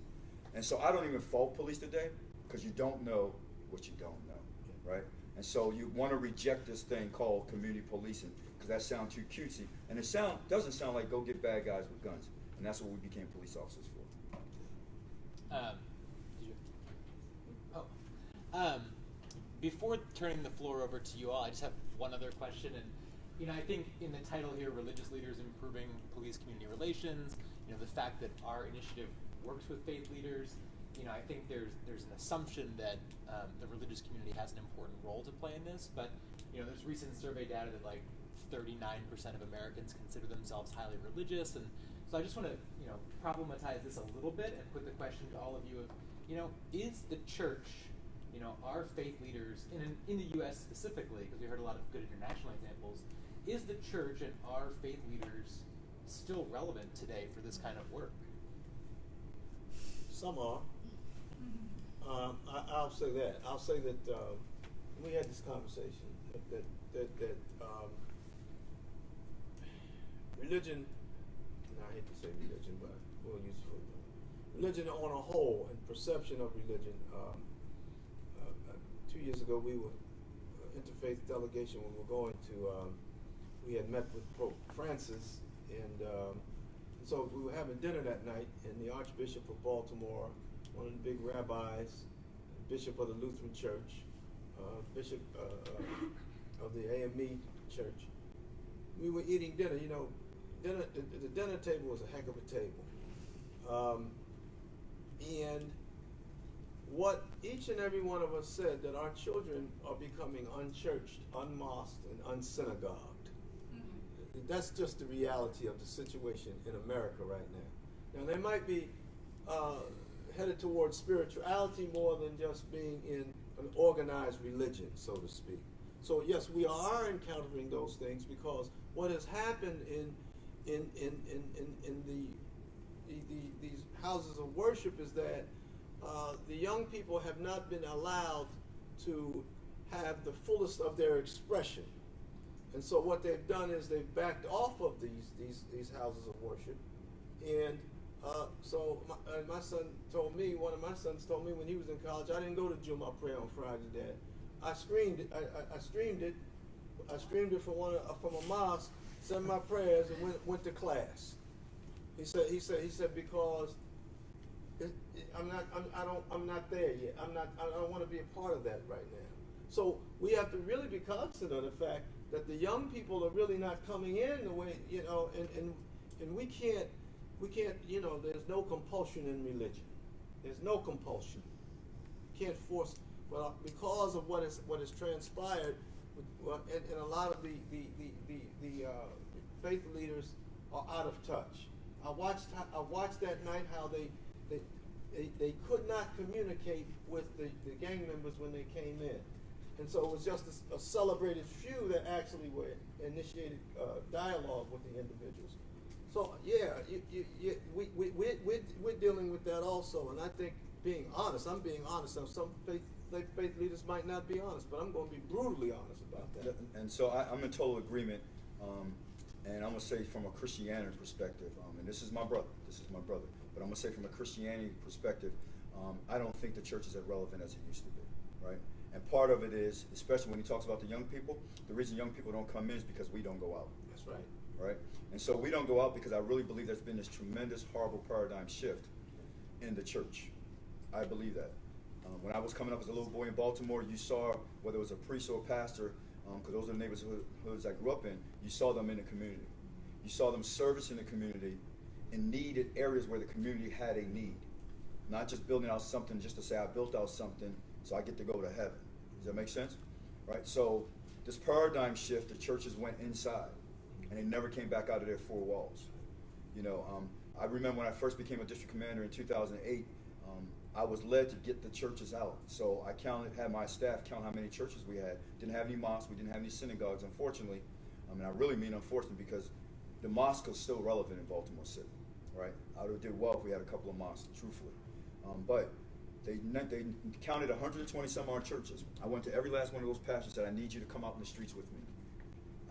And so I don't even fault police today because you don't know what you don't know, right? And so you want to reject this thing called community policing because that sounds too cutesy. And it doesn't sound like go get bad guys with guns. And that's what we became police officers for. Before turning the floor over to you all, I just have one other question. And you know, I think in the title here, religious leaders improving police community relations, you know, the fact that our initiative works with faith leaders, you know, I think there's an assumption that the religious community has an important role to play in this. But you know, there's recent survey data that like 39% of Americans consider themselves highly religious, and so I just want to, you know, problematize this a little bit and put the question to all of you of, you know, is the church, our faith leaders, in the U.S. specifically, because we heard a lot of good international examples, is the church and our faith leaders still relevant today for this kind of work? Some are. I'll say that. I'll say that we had this conversation that religion, and I hate to say religion, but we'll use it for religion on a whole and perception of religion. 2 years ago, we were interfaith delegation when we were going to. We had met with Pope Francis, and so we were having dinner that night, and the Archbishop of Baltimore, one of the big rabbis, Bishop of the Lutheran Church, Bishop of the AME Church. We were eating dinner. The dinner table was a heck of a table. And what each and every one of us said, that our children are becoming unchurched, unmosqued, and unsynagogued. Mm-hmm. That's just the reality of the situation in America right now. Now, they might be headed towards spirituality more than just being in an organized religion, so to speak. So yes, we are encountering those things, because what has happened in these houses of worship is that the young people have not been allowed to have the fullest of their expression. And so what they've done is they've backed off of these houses of worship. And so my son told me, one of my sons told me when he was in college, I didn't go to Jumu'ah prayer on Friday, Dad. I streamed it. I streamed it. I streamed it from a mosque, said my prayers, and went to class. He said because I'm not there yet. I don't want to be a part of that right now. So we have to really be cognizant of the fact that the young people are really not coming in the way, and we can't, there's no compulsion in religion. There's no compulsion. You can't force, well, because of what has transpired, and a lot of the faith leaders are out of touch. I watched that night how they could not communicate with the gang members when they came in. And so it was just a celebrated few that actually were initiated dialogue with the individuals. So yeah, we're dealing with that also. And I think I'm being honest. Now, some faith leaders might not be honest, but I'm going to be brutally honest about that. And so I'm in total agreement. And I'm going to say from a Christianity perspective, and this is my brother, but I'm going to say from a Christianity perspective, I don't think the church is as relevant as it used to be, right? And part of it is, especially when he talks about the young people, the reason young people don't come in is because we don't go out. That's right. Right? And so we don't go out because I really believe there's been this tremendous, horrible paradigm shift in the church. I believe that. When I was coming up as a little boy in Baltimore, you saw, whether it was a priest or a pastor, because those are the neighborhoods I grew up in, you saw them in the community. You saw them servicing the community in needed areas where the community had a need. Not just building out something just to say I built out something so I get to go to heaven. Does that make sense? Right? So this paradigm shift, the churches went inside and they never came back out of their four walls. I remember when I first became a district commander in 2008, I was led to get the churches out. So I had my staff count how many churches we had. Didn't have any mosques, we didn't have any synagogues, unfortunately. I really mean unfortunately, because the mosque is still relevant in Baltimore City, right? I would have did well if we had a couple of mosques, truthfully. But they counted 120 some odd churches. I went to every last one of those pastors and said, I need you to come out in the streets with me.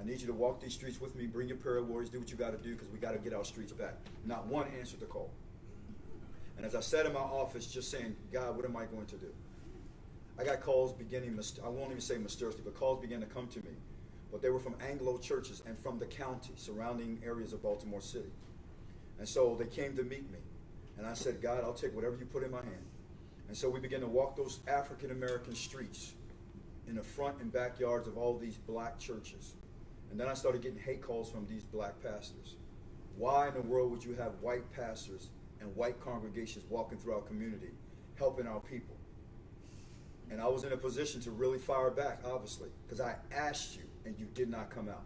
I need you to walk these streets with me, bring your prayer warriors, do what you got to do, because we got to get our streets back. Not one answered the call. And as I sat in my office just saying, God, what am I going to do? I got calls I won't even say mysteriously, but calls began to come to me. But they were from Anglo churches and from the county, surrounding areas of Baltimore City. And so they came to meet me. And I said, God, I'll take whatever you put in my hand. And so we began to walk those African-American streets in the front and backyards of all these black churches. And then I started getting hate calls from these black pastors. Why in the world would you have white pastors and white congregations walking through our community, helping our people? And I was in a position to really fire back, obviously, because I asked you and you did not come out.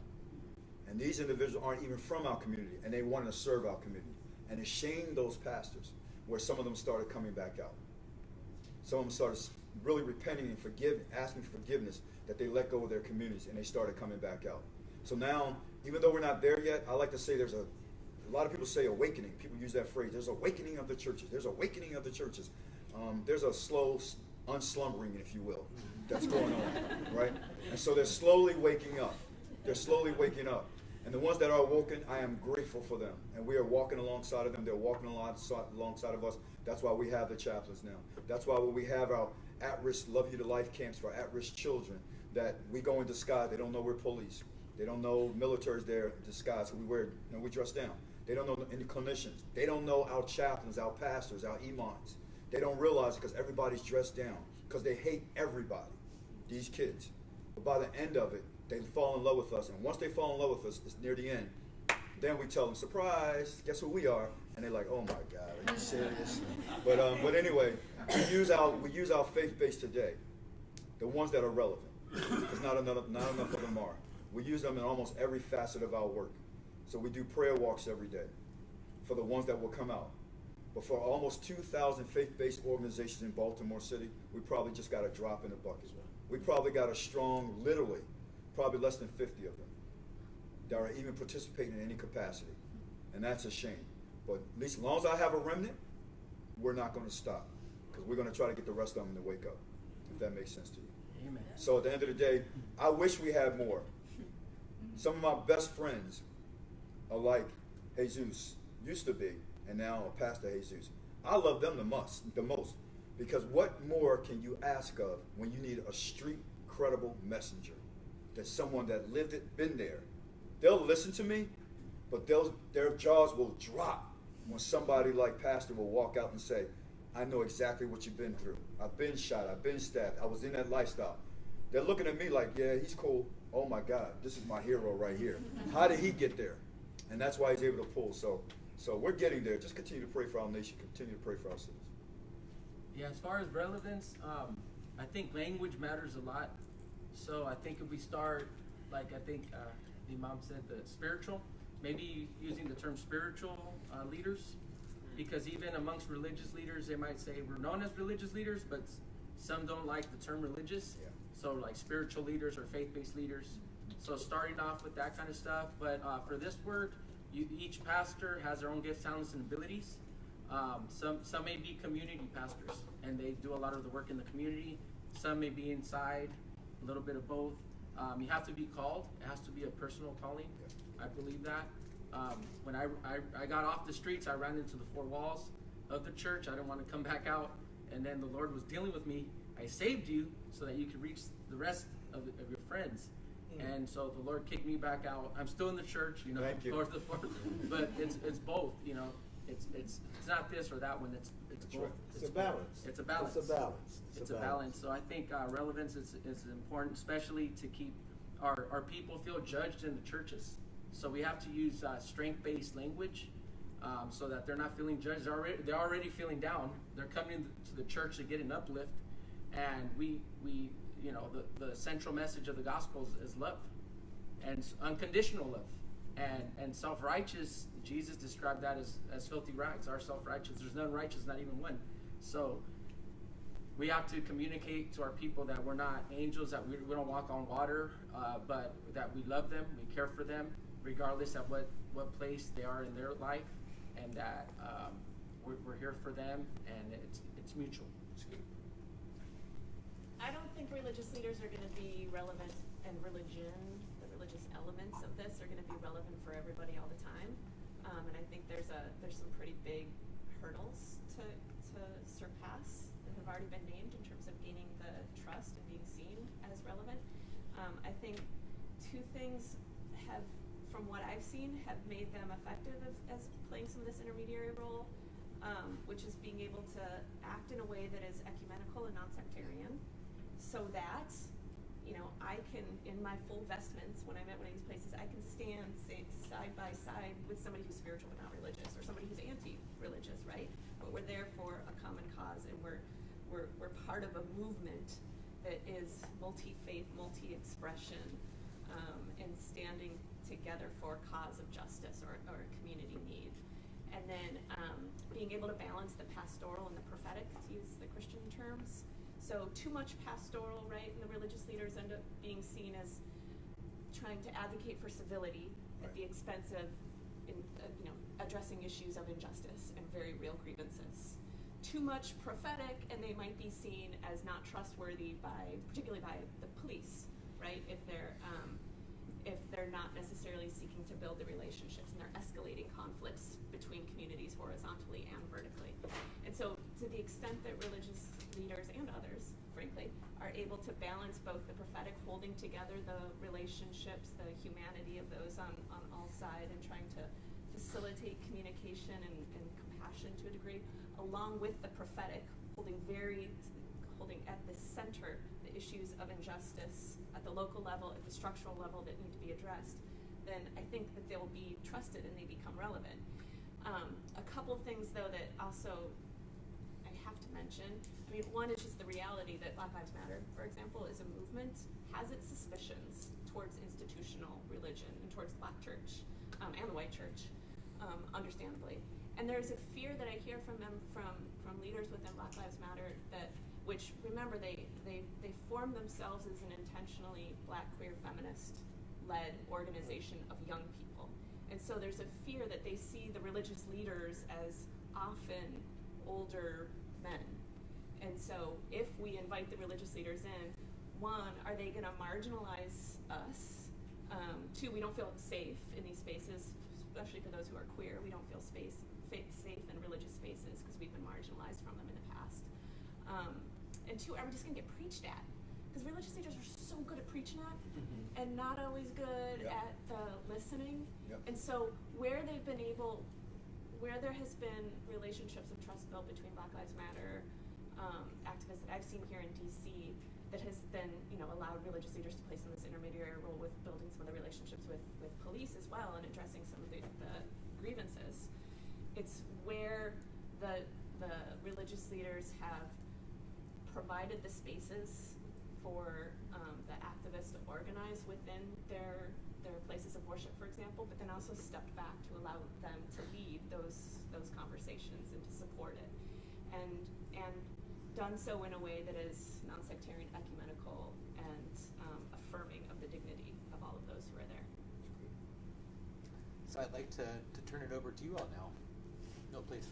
And these individuals aren't even from our community, and they wanted to serve our community. And it shamed those pastors, where some of them started coming back out. Some of them started really repenting and asking for forgiveness, that they let go of their communities and they started coming back out. So now, even though we're not there yet, I like to say there's a lot of people say awakening. People use that phrase. There's awakening of the churches. There's awakening of the churches. There's a slow unslumbering, if you will, that's going on, right? And so they're slowly waking up. They're slowly waking up. And the ones that are awoken, I am grateful for them. And we are walking alongside of them. They're walking alongside of us. That's why we have the chaplains now. That's why we have our at-risk Love You to Life camps for at-risk children, that we go in disguise. They don't know we're police. They don't know military's there in disguise. So we dress down. They don't know any clinicians. They don't know our chaplains, our pastors, our imams. They don't realize it because everybody's dressed down, because they hate everybody, these kids. But by the end of it, they fall in love with us. And once they fall in love with us, it's near the end. Then we tell them, surprise, guess who we are? And they're like, oh my God, are you serious? But anyway, we use our faith base today, the ones that are relevant, because not enough of them are. We use them in almost every facet of our work. So we do prayer walks every day for the ones that will come out. But for almost 2,000 faith-based organizations in Baltimore City, we probably just got a drop in the bucket. We probably got a strong, literally, probably less than 50 of them that are even participating in any capacity. And that's a shame. But at least as long as I have a remnant, we're not going to stop, because we're going to try to get the rest of them to wake up, if that makes sense to you. Amen. So at the end of the day, I wish we had more. Some of my best friends are like Jesus used to be, and now Pastor Jesus. I love them the most, because what more can you ask of when you need a street credible messenger? That someone that lived it, been there. They'll listen to me, but their jaws will drop when somebody like Pastor will walk out and say, I know exactly what you've been through. I've been shot, I've been stabbed, I was in that lifestyle. They're looking at me like, yeah, he's cool. Oh my God, this is my hero right here. How did he get there? And that's why he's able to pull. So we're getting there. Just continue to pray for our nation. Continue to pray for our cities. Yeah, as far as relevance, I think language matters a lot. So I think if we start, like I think the Imam said, the spiritual, maybe using the term spiritual leaders, because even amongst religious leaders, they might say we're known as religious leaders, but some don't like the term religious. Yeah. So like spiritual leaders or faith-based leaders. So starting off with that kind of stuff. But for this work, each pastor has their own gifts, talents, and abilities. Some may be community pastors, and they do a lot of the work in the community. Some may be inside, a little bit of both. You have to be called. It has to be a personal calling. I believe that. When I got off the streets, I ran into the four walls of the church. I didn't want to come back out. And then the Lord was dealing with me. I saved you so that you could reach the rest of your friends. And so the Lord kicked me back out. I'm still in the church, Thank you. north of fourth, but it's both, It's not this or that one. It's both. Right. It's a balance. It's a balance. It's a balance. It's a balance. So I think relevance is important, especially to keep our people feel judged in the churches. So we have to use strength-based language so that they're not feeling judged. They're already feeling down. They're coming to the church to get an uplift, and we the central message of the gospel is love, and unconditional love, and self-righteous. Jesus described that as filthy rags. Our self-righteous. There's none righteous, not even one. So we have to communicate to our people that we're not angels, that we don't walk on water, but that we love them, we care for them, regardless of what place they are in their life, and that we're here for them, and it's mutual. I don't think religious leaders are going to be relevant, and the religious elements of this are going to be relevant for everybody all the time. And I think there's some pretty big hurdles to surpass that have already been named in terms of gaining the trust and being seen as relevant. I think two things have, from what I've seen, have made them effective as playing some of this intermediary role, which is being able to act in a way that is ecumenical and non-sectarian, so that I can, in my full vestments, when I'm at one of these places, I can stand side by side with somebody who's spiritual but not religious, or somebody who's anti-religious, right? But we're there for a common cause, and we're part of a movement that is multi-faith, multi-expression, and standing together for a cause of justice or a community need. And then being able to balance the pastoral and the prophetic, to use the Christian terms. so too much pastoral, right? And the religious leaders end up being seen as trying to advocate for civility at the expense of, addressing issues of injustice and very real grievances. Too much prophetic, and they might be seen as not trustworthy particularly by the police, right? If they're not necessarily seeking to build the relationships and they're escalating conflicts between communities horizontally and vertically. And so to the extent that religious leaders and others, frankly, are able to balance both the prophetic, holding together the relationships, the humanity of those on all sides, and trying to facilitate communication and compassion to a degree, along with the prophetic, holding at the center the issues of injustice at the local level, at the structural level that need to be addressed, then I think that they'll be trusted and they become relevant. A couple things, though, that also I have to mention. I mean, one is just the reality that Black Lives Matter, for example, is a movement, has its suspicions towards institutional religion and towards the Black church and the white church, understandably. And there's a fear that I hear from them, from leaders within Black Lives Matter, which, remember, they form themselves as an intentionally Black, queer, feminist-led organization of young people. And so there's a fear that they see the religious leaders as often older men. And so if we invite the religious leaders in, one, are they going to marginalize us? Two, we don't feel safe in these spaces, especially for those who are queer. We don't feel safe in religious spaces because we've been marginalized from them in the past. And two, are we just going to get preached at? Because religious leaders are so good at preaching at and not always good at the listening. And so where there has been relationships of trust built between Black Lives Matter activists that I've seen here in DC, that has then allowed religious leaders to play some of this intermediary role with building some of the relationships with police as well and addressing some of the grievances. It's where the religious leaders have provided the spaces for the activists to organize within their places of worship, for example, but then also stepped back to allow them to lead those conversations and to support it, and done so in a way that is non-sectarian, ecumenical, and affirming of the dignity of all of those who are there. So I'd like to turn it over to you all now. No, please.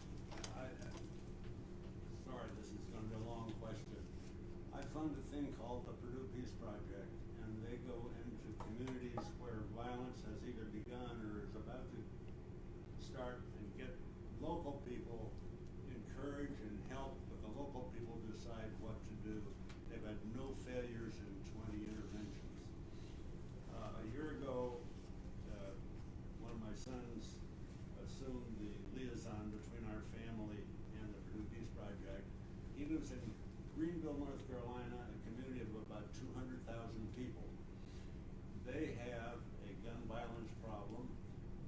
Sorry, this is going to be a long question. I fund a thing called the Purdue Peace Project, and they go into communities where violence has either begun or is about to start, and get local people encourage and help, but the local people decide what to do. They've had no failures in 20 interventions. A year ago, one of my sons assumed the liaison between our family and the Purdue Peace Project. He lives in Greenville, North Carolina, a community of about 200,000 people. They have a gun violence problem.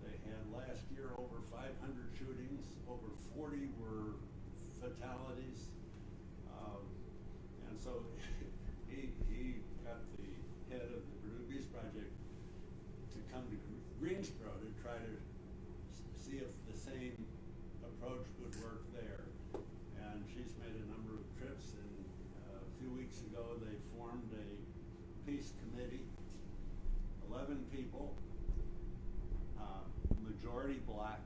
They had last year over 500 shootings, over 40 were fatalities. And so he got the head of the Purdue Peace Project to come to Greensboro to try to see if the same approach would work there. And she's made a number of trips, and a few weeks ago they formed a peace committee, 11 people, majority Black,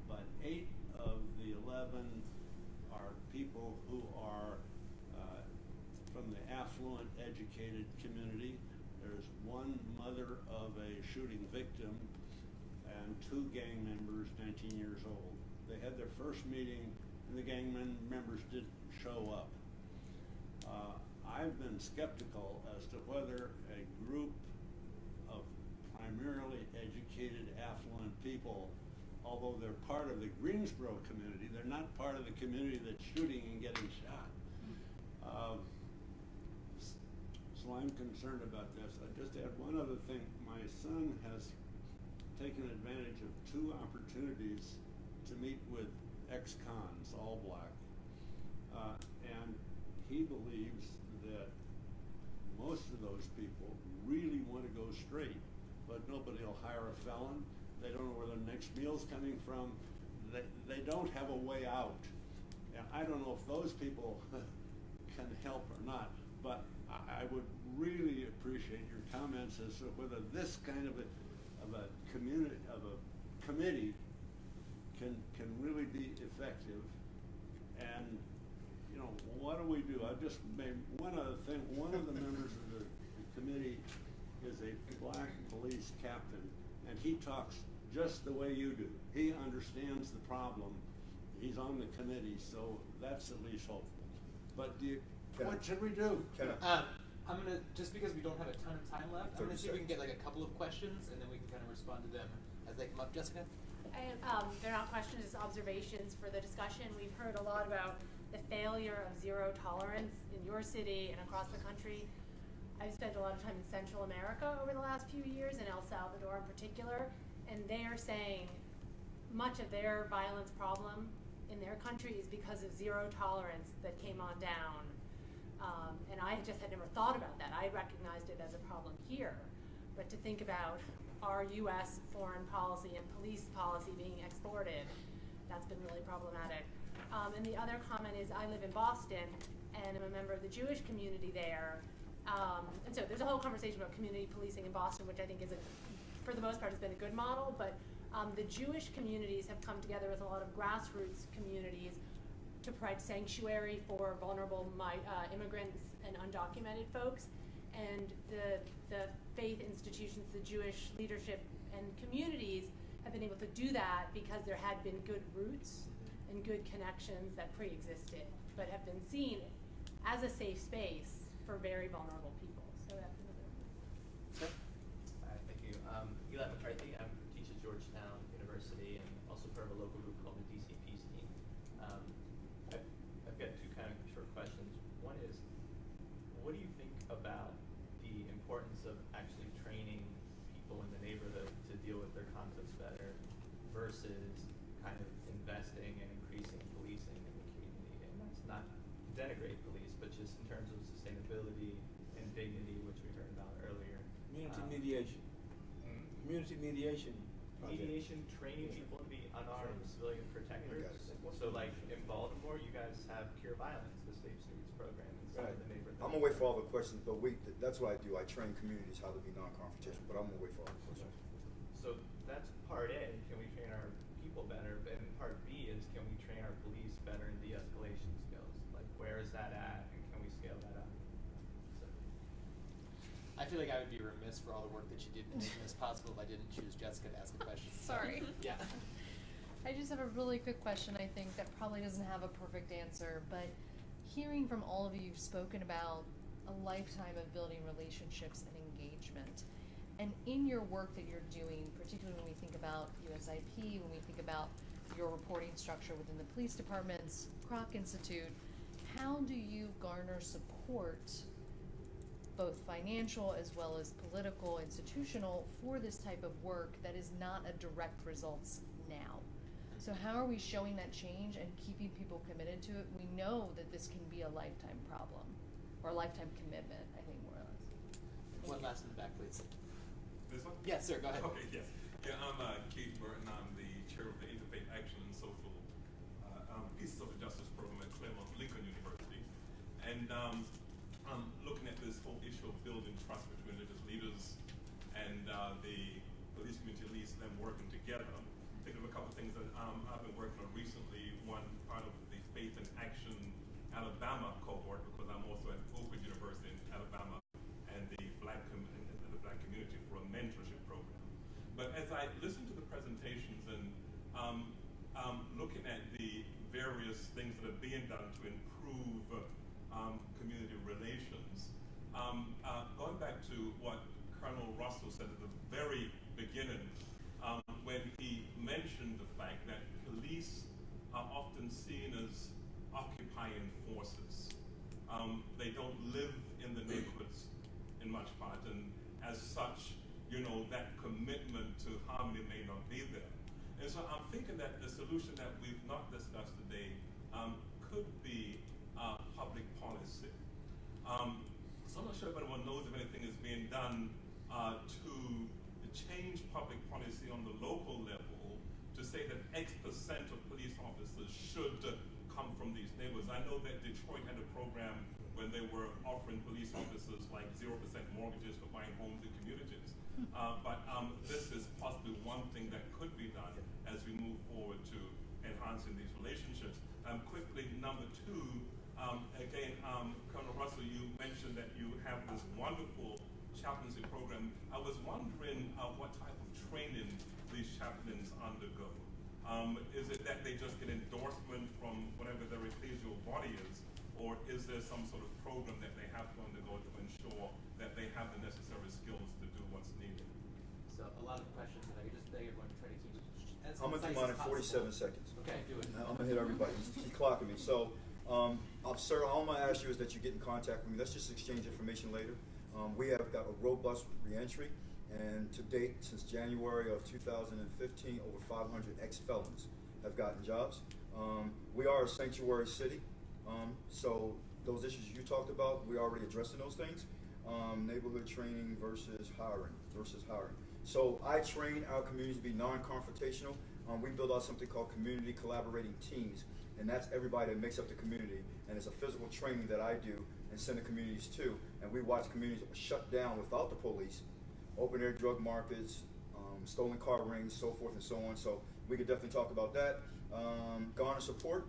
but 8 of the 11 are people who are from the affluent, educated community. There's one mother of a shooting victim and 2 gang members, 19 years old. They had their first meeting, and the gang members didn't show up. I've been skeptical as to whether a group of primarily educated, affluent people, although they're part of the Greensboro community, they're not part of the community that's shooting and getting shot. So I'm concerned about this. I just add one other thing. My son has taken advantage of 2 opportunities to meet with ex-cons, all Black, and he believes that most of those people really want to go straight, but nobody will hire a felon. They don't know where their next meal's coming from. They don't have a way out. And I don't know if those people can help or not, but I would really appreciate your comments as to whether this kind of a committee can really be effective. And you know, what do we do? I've just made one other thing. One of the members of the committee is a black police captain, and he talks just the way you do. He understands the problem. He's on the committee, so that's at least hopeful. But what should we do? I'm gonna, just because we don't have a ton of time left, I'm gonna see if we can get like a couple of questions, and then we can kind of respond to them as they come up. Jessica? They're not questions, it's observations for the discussion. We've heard a lot about the failure of zero tolerance in your city and across the country. I've spent a lot of time in Central America over the last few years, in El Salvador in particular, and they are saying much of their violence problem in their country is because of zero tolerance that came on down. And I just had never thought about that. I recognized it as a problem here. But to think about our U.S. foreign policy and police policy being exported, that's been really problematic. And the other comment is I live in Boston, and I'm a member of the Jewish community there. And so there's a whole conversation about community policing in Boston, which I think is, for the most part, has been a good model. But the Jewish communities have come together with a lot of grassroots communities to provide sanctuary for vulnerable immigrants and undocumented folks. And the faith institutions, the Jewish leadership and communities have been able to do that because there had been good roots and good connections that pre-existed, but have been seen as a safe space for very vulnerable people. So that's another. Sure. Thank you. Eli McCarthy. I teach at Georgetown University and also part of a local group called the DC Peace Team. I've got two kind of short questions. One is, what do you think about the importance of actually training people in the neighborhood to deal with their conflicts better versus kind of investing and increasing policing in the community? And that's not to denigrate police, but just in terms of sustainability and dignity, which we heard about earlier. Community mediation. Community mediation. Mediation, training people to be unarmed civilian protectors. So like in Baltimore, you guys have Cure Violence, the Safe Streets program in some of the neighborhoods. I'm gonna wait for all the questions, but that's what I do. I train communities how to be non-confrontational, but I'm gonna wait for all the questions. So that's part A, can we train our people better? And part B is, can we train our police better in de-escalation skills? Like, where is that at, and can we scale that up? So. I feel like I would be remiss for all the work that you did in making this possible if I didn't choose Jessica to ask a question. Sorry. Yeah. I just have a really quick question, I think, that probably doesn't have a perfect answer, but hearing from all of you, you've spoken about a lifetime of building relationships and engagement. And in your work that you're doing, particularly when we think about USIP, when we think about your reporting structure within the police departments, Kroc Institute, how do you garner support, both financial as well as political, institutional, for this type of work that is not a direct results now? So how are we showing that change and keeping people committed to it? We know that this can be a lifetime problem, or a lifetime commitment, I think, more or less. One last in the back, please. This one? Yes, sir, go ahead. Okay, yes. Yeah, I'm Keith Burton. I'm the chair of the Interfaith Action and Peace and Social Justice Program at Claremont Lincoln University. And I'm looking at this whole issue of building trust between religious leaders and the police community, at least them working together. Think of a couple of things that I've been working on recently. One part of the Faith and Action Alabama cohort, because I'm also at Oak Ridge University in Alabama, and the black community for a mentorship program. But as I listen to the presentations and looking at the various things that are being done to improve community relations, going back to what Colonel Russell said at the very beginning, when he mentioned the fact that police are often seen as occupying forces. They don't live in the neighborhoods in much part, and as such, you know, that commitment to harmony may not be there. And so I'm thinking that the solution that we've not discussed today could be public policy. So I'm not sure if anyone knows if anything is being done to change public policy on the local level to say that X% of police officers should come from these neighborhoods. I know that Detroit had a program when they were offering police officers like 0% mortgages for buying homes in communities. But this is possibly one thing that could be done as we move forward to enhancing these relationships. Quickly, number two, again, Colonel Russell, you mentioned that you have this wonderful chaplaincy program. I was wondering what type of training these chaplains undergo. Is it that they just get endorsement from whatever their ecclesial body is, or is there some sort of program that they have to undergo to ensure that they have the necessary skills to do what's needed? So a lot of questions, and I could just beg everyone to try to keep it as I'm gonna do concise mine in as 47 possible. seconds. Okay, do it. I'm gonna hit everybody. He's clocking me. So, sir, all I'm gonna ask you is that you get in contact with me. Let's just exchange information later. We have got a robust reentry, and to date, since January of 2015, over 500 ex-felons have gotten jobs. We are a sanctuary city, so those issues you talked about, we're already addressing those things. Neighborhood training versus hiring. So I train our communities to be non-confrontational. We build out something called community collaborating teams, and that's everybody that makes up the community. And it's a physical training that I do and send the communities to. And we watch communities shut down without the police, open air drug markets, stolen car rings, so forth and so on. So we could definitely talk about that. Garner support.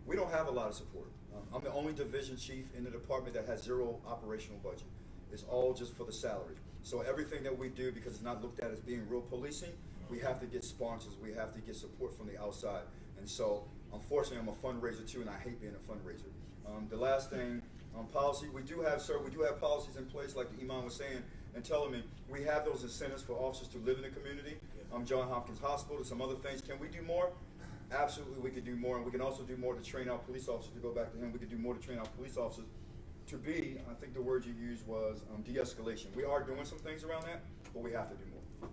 We don't have a lot of support. I'm the only division chief in the department that has zero operational budget. It's all just for the salary. So everything that we do, because it's not looked at as being real policing, we have to get sponsors, we have to get support from the outside. And so, unfortunately, I'm a fundraiser too, and I hate being a fundraiser. The last thing, policy, we do have policies in place, like the Imam was saying and telling me. We have those incentives for officers to live in the community. John Hopkins Hospital, some other things. Can we do more? Absolutely, we could do more, and we can also do more to train our police officers, to go back to him, we could do more to train our police officers to be, I think the word you used was de-escalation. We are doing some things around that, but we have to do more.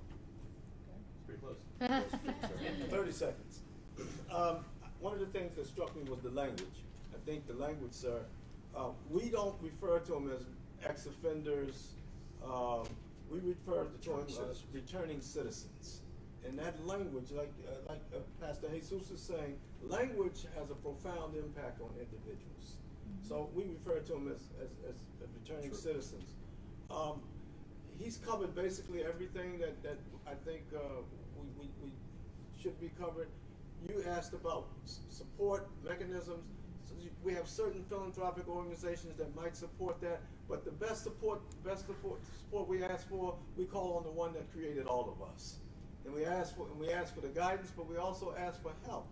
It's pretty close. 30 seconds. One of the things that struck me was the language. I think the language, sir, we don't refer to them as ex-offenders. We refer to them as returning citizens. And that language, like Pastor Jesus is saying, language has a profound impact on individuals. So we refer to them as returning citizens. He's covered basically everything that I think we should be covered. You asked about support mechanisms. So we have certain philanthropic organizations that might support that, but the best support we ask for, we call on the one that created all of us. And we ask for the guidance, but we also ask for help.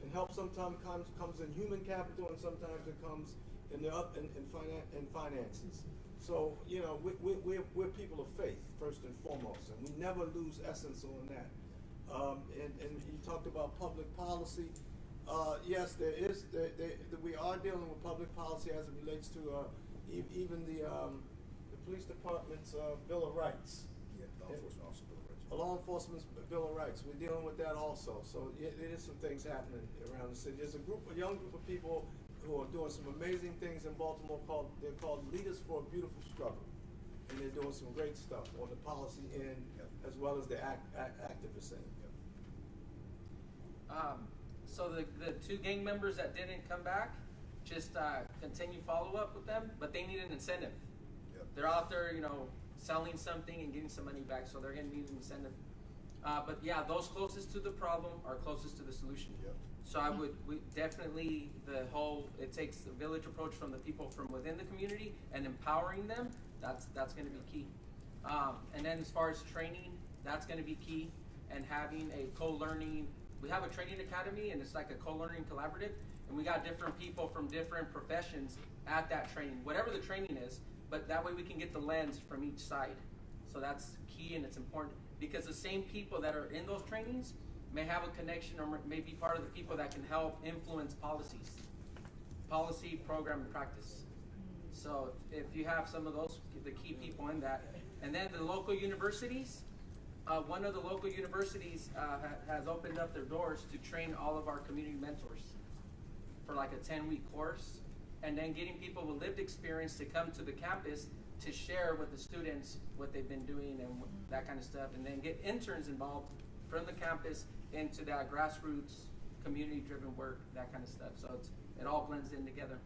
And help sometimes comes in human capital, and sometimes it comes in finances. So we're people of faith first and foremost, and we never lose essence on that. And you talked about public policy. Yes, we are dealing with public policy as it relates to even the police department's Bill of Rights. Yeah, law enforcement officer Bill of Rights. A law enforcement's Bill of Rights. We're dealing with that also. So there is some things happening around the city. There's a young group of people who are doing some amazing things in Baltimore they're called Leaders for a Beautiful Struggle. And they're doing some great stuff on the policy end as well as the activist end. So the two gang members that didn't come back, just continue follow up with them, but they need an incentive. Yep. They're out there, selling something and getting some money back, so they're going to need an incentive. But yeah, those closest to the problem are closest to the solution. Yep. So we definitely, it takes the village approach from the people from within the community and empowering them, that's going to be key. And then as far as training, that's going to be key, and having a co-learning. We have a training academy, and it's like a co-learning collaborative, and we got different people from different professions at that training, whatever the training is, but that way we can get the lens from each side. So that's key, and it's important, because the same people that are in those trainings may have a connection or may be part of the people that can help influence policy, program, and practice. So if you have some of those, the key people in that. And then the local universities, one of the local universities has opened up their doors to train all of our community mentors for like a 10-week course, and then getting people with lived experience to come to the campus to share with the students what they've been doing and that kind of stuff, and then get interns involved from the campus into that grassroots, community-driven work, that kind of stuff. So it all blends in together.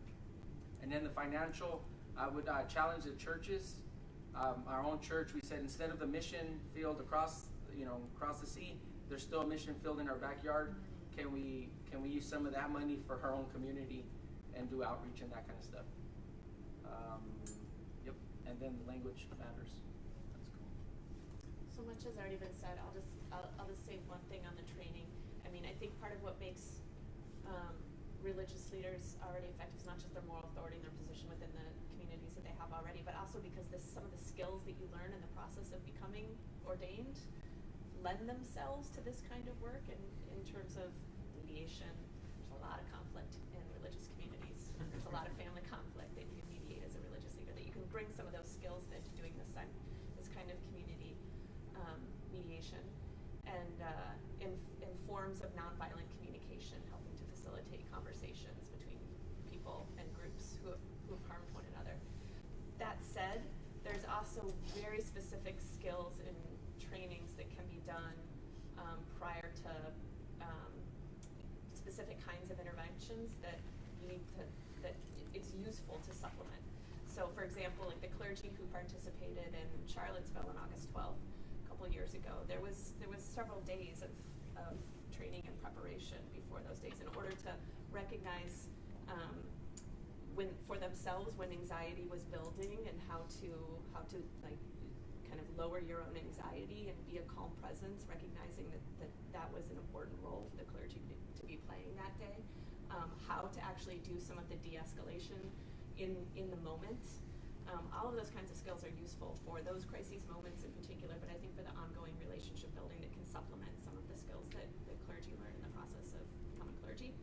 And then the financial, I would challenge the churches. Our own church, we said instead of the mission field across the sea, there's still a mission field in our backyard. Can we use some of that money for our own community and do outreach and that kind of stuff? Yep. And then the language matters. That's cool. So much has already been said. I'll just say one thing on the training. I mean, I think part of what makes religious leaders already effective is not just their moral authority and their position within the communities that they have already, but also because some of the skills that you learn in the process of becoming ordained lend themselves to this kind of work. And in terms of mediation, there's a lot of conflict in religious communities. There's a lot of family conflict that you can mediate as a religious leader, that you can bring some of those skills into doing this kind of community mediation, and in forms of nonviolent communication, helping to facilitate conversations between people and groups who have harmed one another. That said, there's also very specific skills and trainings that can be done prior to specific kinds of interventions that it's useful to supplement. So, for example, like the clergy who participated in Charlottesville on August 12th, a couple years ago, there was several days of training and preparation before those days in order to recognize for themselves when anxiety was building, and how to like kind of lower your own anxiety and be a calm presence, recognizing that was an important role for the clergy to be playing that day. How to actually do some of the de-escalation in the moment. All of those kinds of skills are useful for those crises moments in particular, but I think for the ongoing relationship building that can supplement some of the skills that the clergy learn in the process of becoming clergy.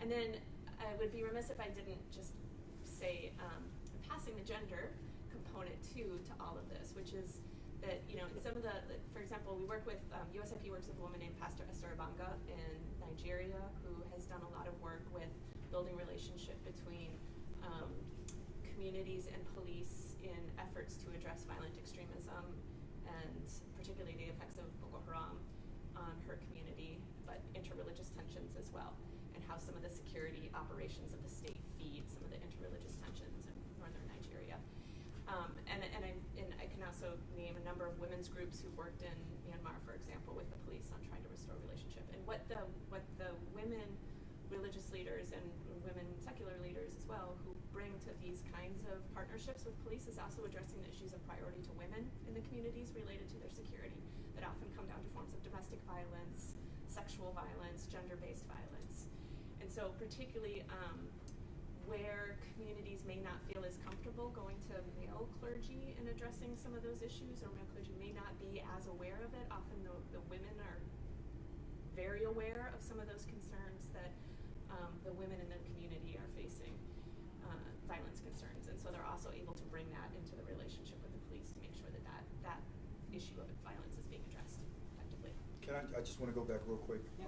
And then I would be remiss if I didn't just say passing the gender component too to all of this, which is that, in some of for example, we work with, USIP works with a woman named Pastor Esther Abanga in Nigeria, who has done a lot of work with building relationship between communities and police in efforts to address violent extremism, and particularly the effects of Boko Haram on her community, but interreligious tensions as well, and how some of the security operations of the state feed some of the interreligious tensions in northern Nigeria. And I can also name a number of women's groups who've worked in Myanmar, for example, with the police on trying to restore relationship. And what the women religious leaders and women secular leaders as well who bring to these kinds of partnerships with police is also addressing the issues of priority to women in the communities related to their security that often come down to forms of domestic violence, sexual violence, gender-based violence. And so particularly where communities may not feel as comfortable going to male clergy and addressing some of those issues, or male clergy may not be as aware of it, often the women are very aware of some of those concerns that the women in the community are facing, violence concerns, and so they're also able to bring that into the relationship with the police to make sure that issue of violence is being addressed effectively. I just want to go back real quick. Yeah.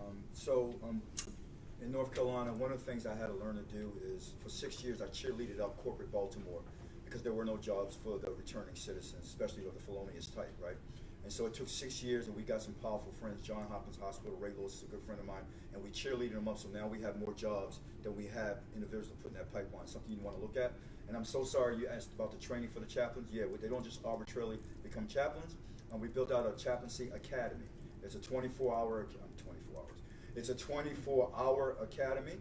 In North Carolina, one of the things I had to learn to do is, for 6 years, I cheerleaded up corporate Baltimore because there were no jobs for the returning citizens, especially of the felonious type, right? And so it took 6 years, and we got some powerful friends. John Hopkins Hospital, Ray Lewis is a good friend of mine, and we cheerleaded them up, so now we have more jobs than we have individuals to put in that pipeline. Something you want to look at. And I'm so sorry you asked about the training for the chaplains. Yeah, they don't just arbitrarily become chaplains. We built out a chaplaincy academy. It's a 24-hour academy.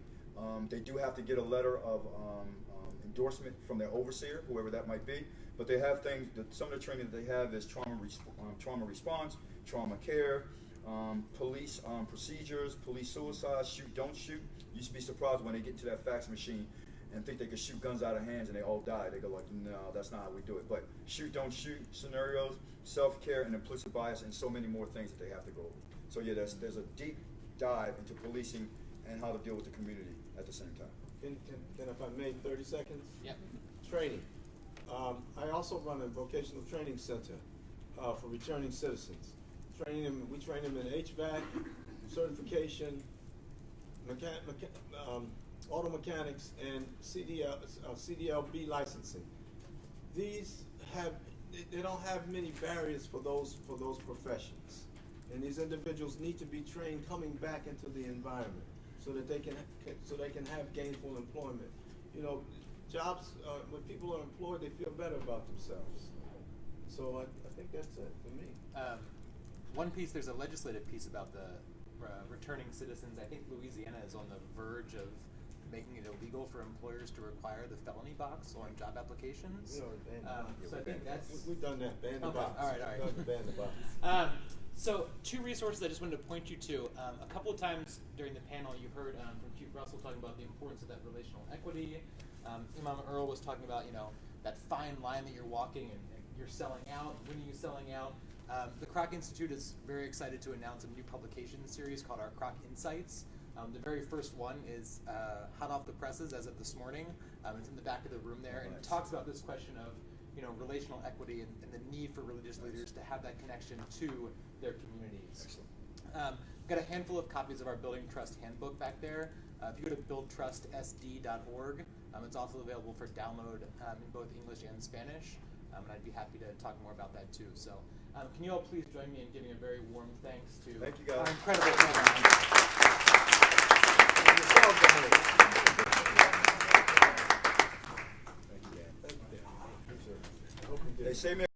They do have to get a letter of endorsement from their overseer, whoever that might be. But they have things. Some of the training that they have is trauma response, trauma care, police procedures, police suicide, shoot, don't shoot. You used to be surprised when they get to that fax machine and think they could shoot guns out of hands and they all die. They go like, no, that's not how we do it. But shoot, don't shoot scenarios, self-care, and implicit bias, and so many more things that they have to go over. So yeah, there's a deep dive into policing and how to deal with the community at the same time. Can if I may, 30 seconds? Yep. Training. I also run a vocational training center for returning citizens. We train them in HVAC, certification, auto mechanics, and CDLB licensing. They don't have many barriers for those professions, and these individuals need to be trained coming back into the environment so that they can have gainful employment. jobs, when people are employed, they feel better about themselves. So I think that's it for me. One piece, there's a legislative piece about the returning citizens. I think Louisiana is on the verge of making it illegal for employers to require the felony box on job applications. We already banned the box. So I think that's... We've done that, ban the Okay, box. all right. We've done ban the box. So two resources I just wanted to point you to. A couple of times during the panel you heard from Chief Russell talking about the importance of that relational equity. Imam Earl was talking about, that fine line that you're walking and you're selling out. When are you selling out? The Kroc Institute is very excited to announce a new publication series called our Kroc Insights. The very first one is hot off the presses as of this morning. It's in the back of the room there, and it talks about this question of relational equity and the need for religious leaders to have that connection to their communities. Excellent. We've got a handful of copies of our Building Trust Handbook back there. If you go to buildtrustsd.org, it's also available for download in both English and Spanish, and I'd be happy to talk more about that too. So can you all please join me in giving a very warm thanks to Thank you, guys. our incredible panel. Thank you, Dan. Thank you, Dan. Appreciate it. I hope you did. They say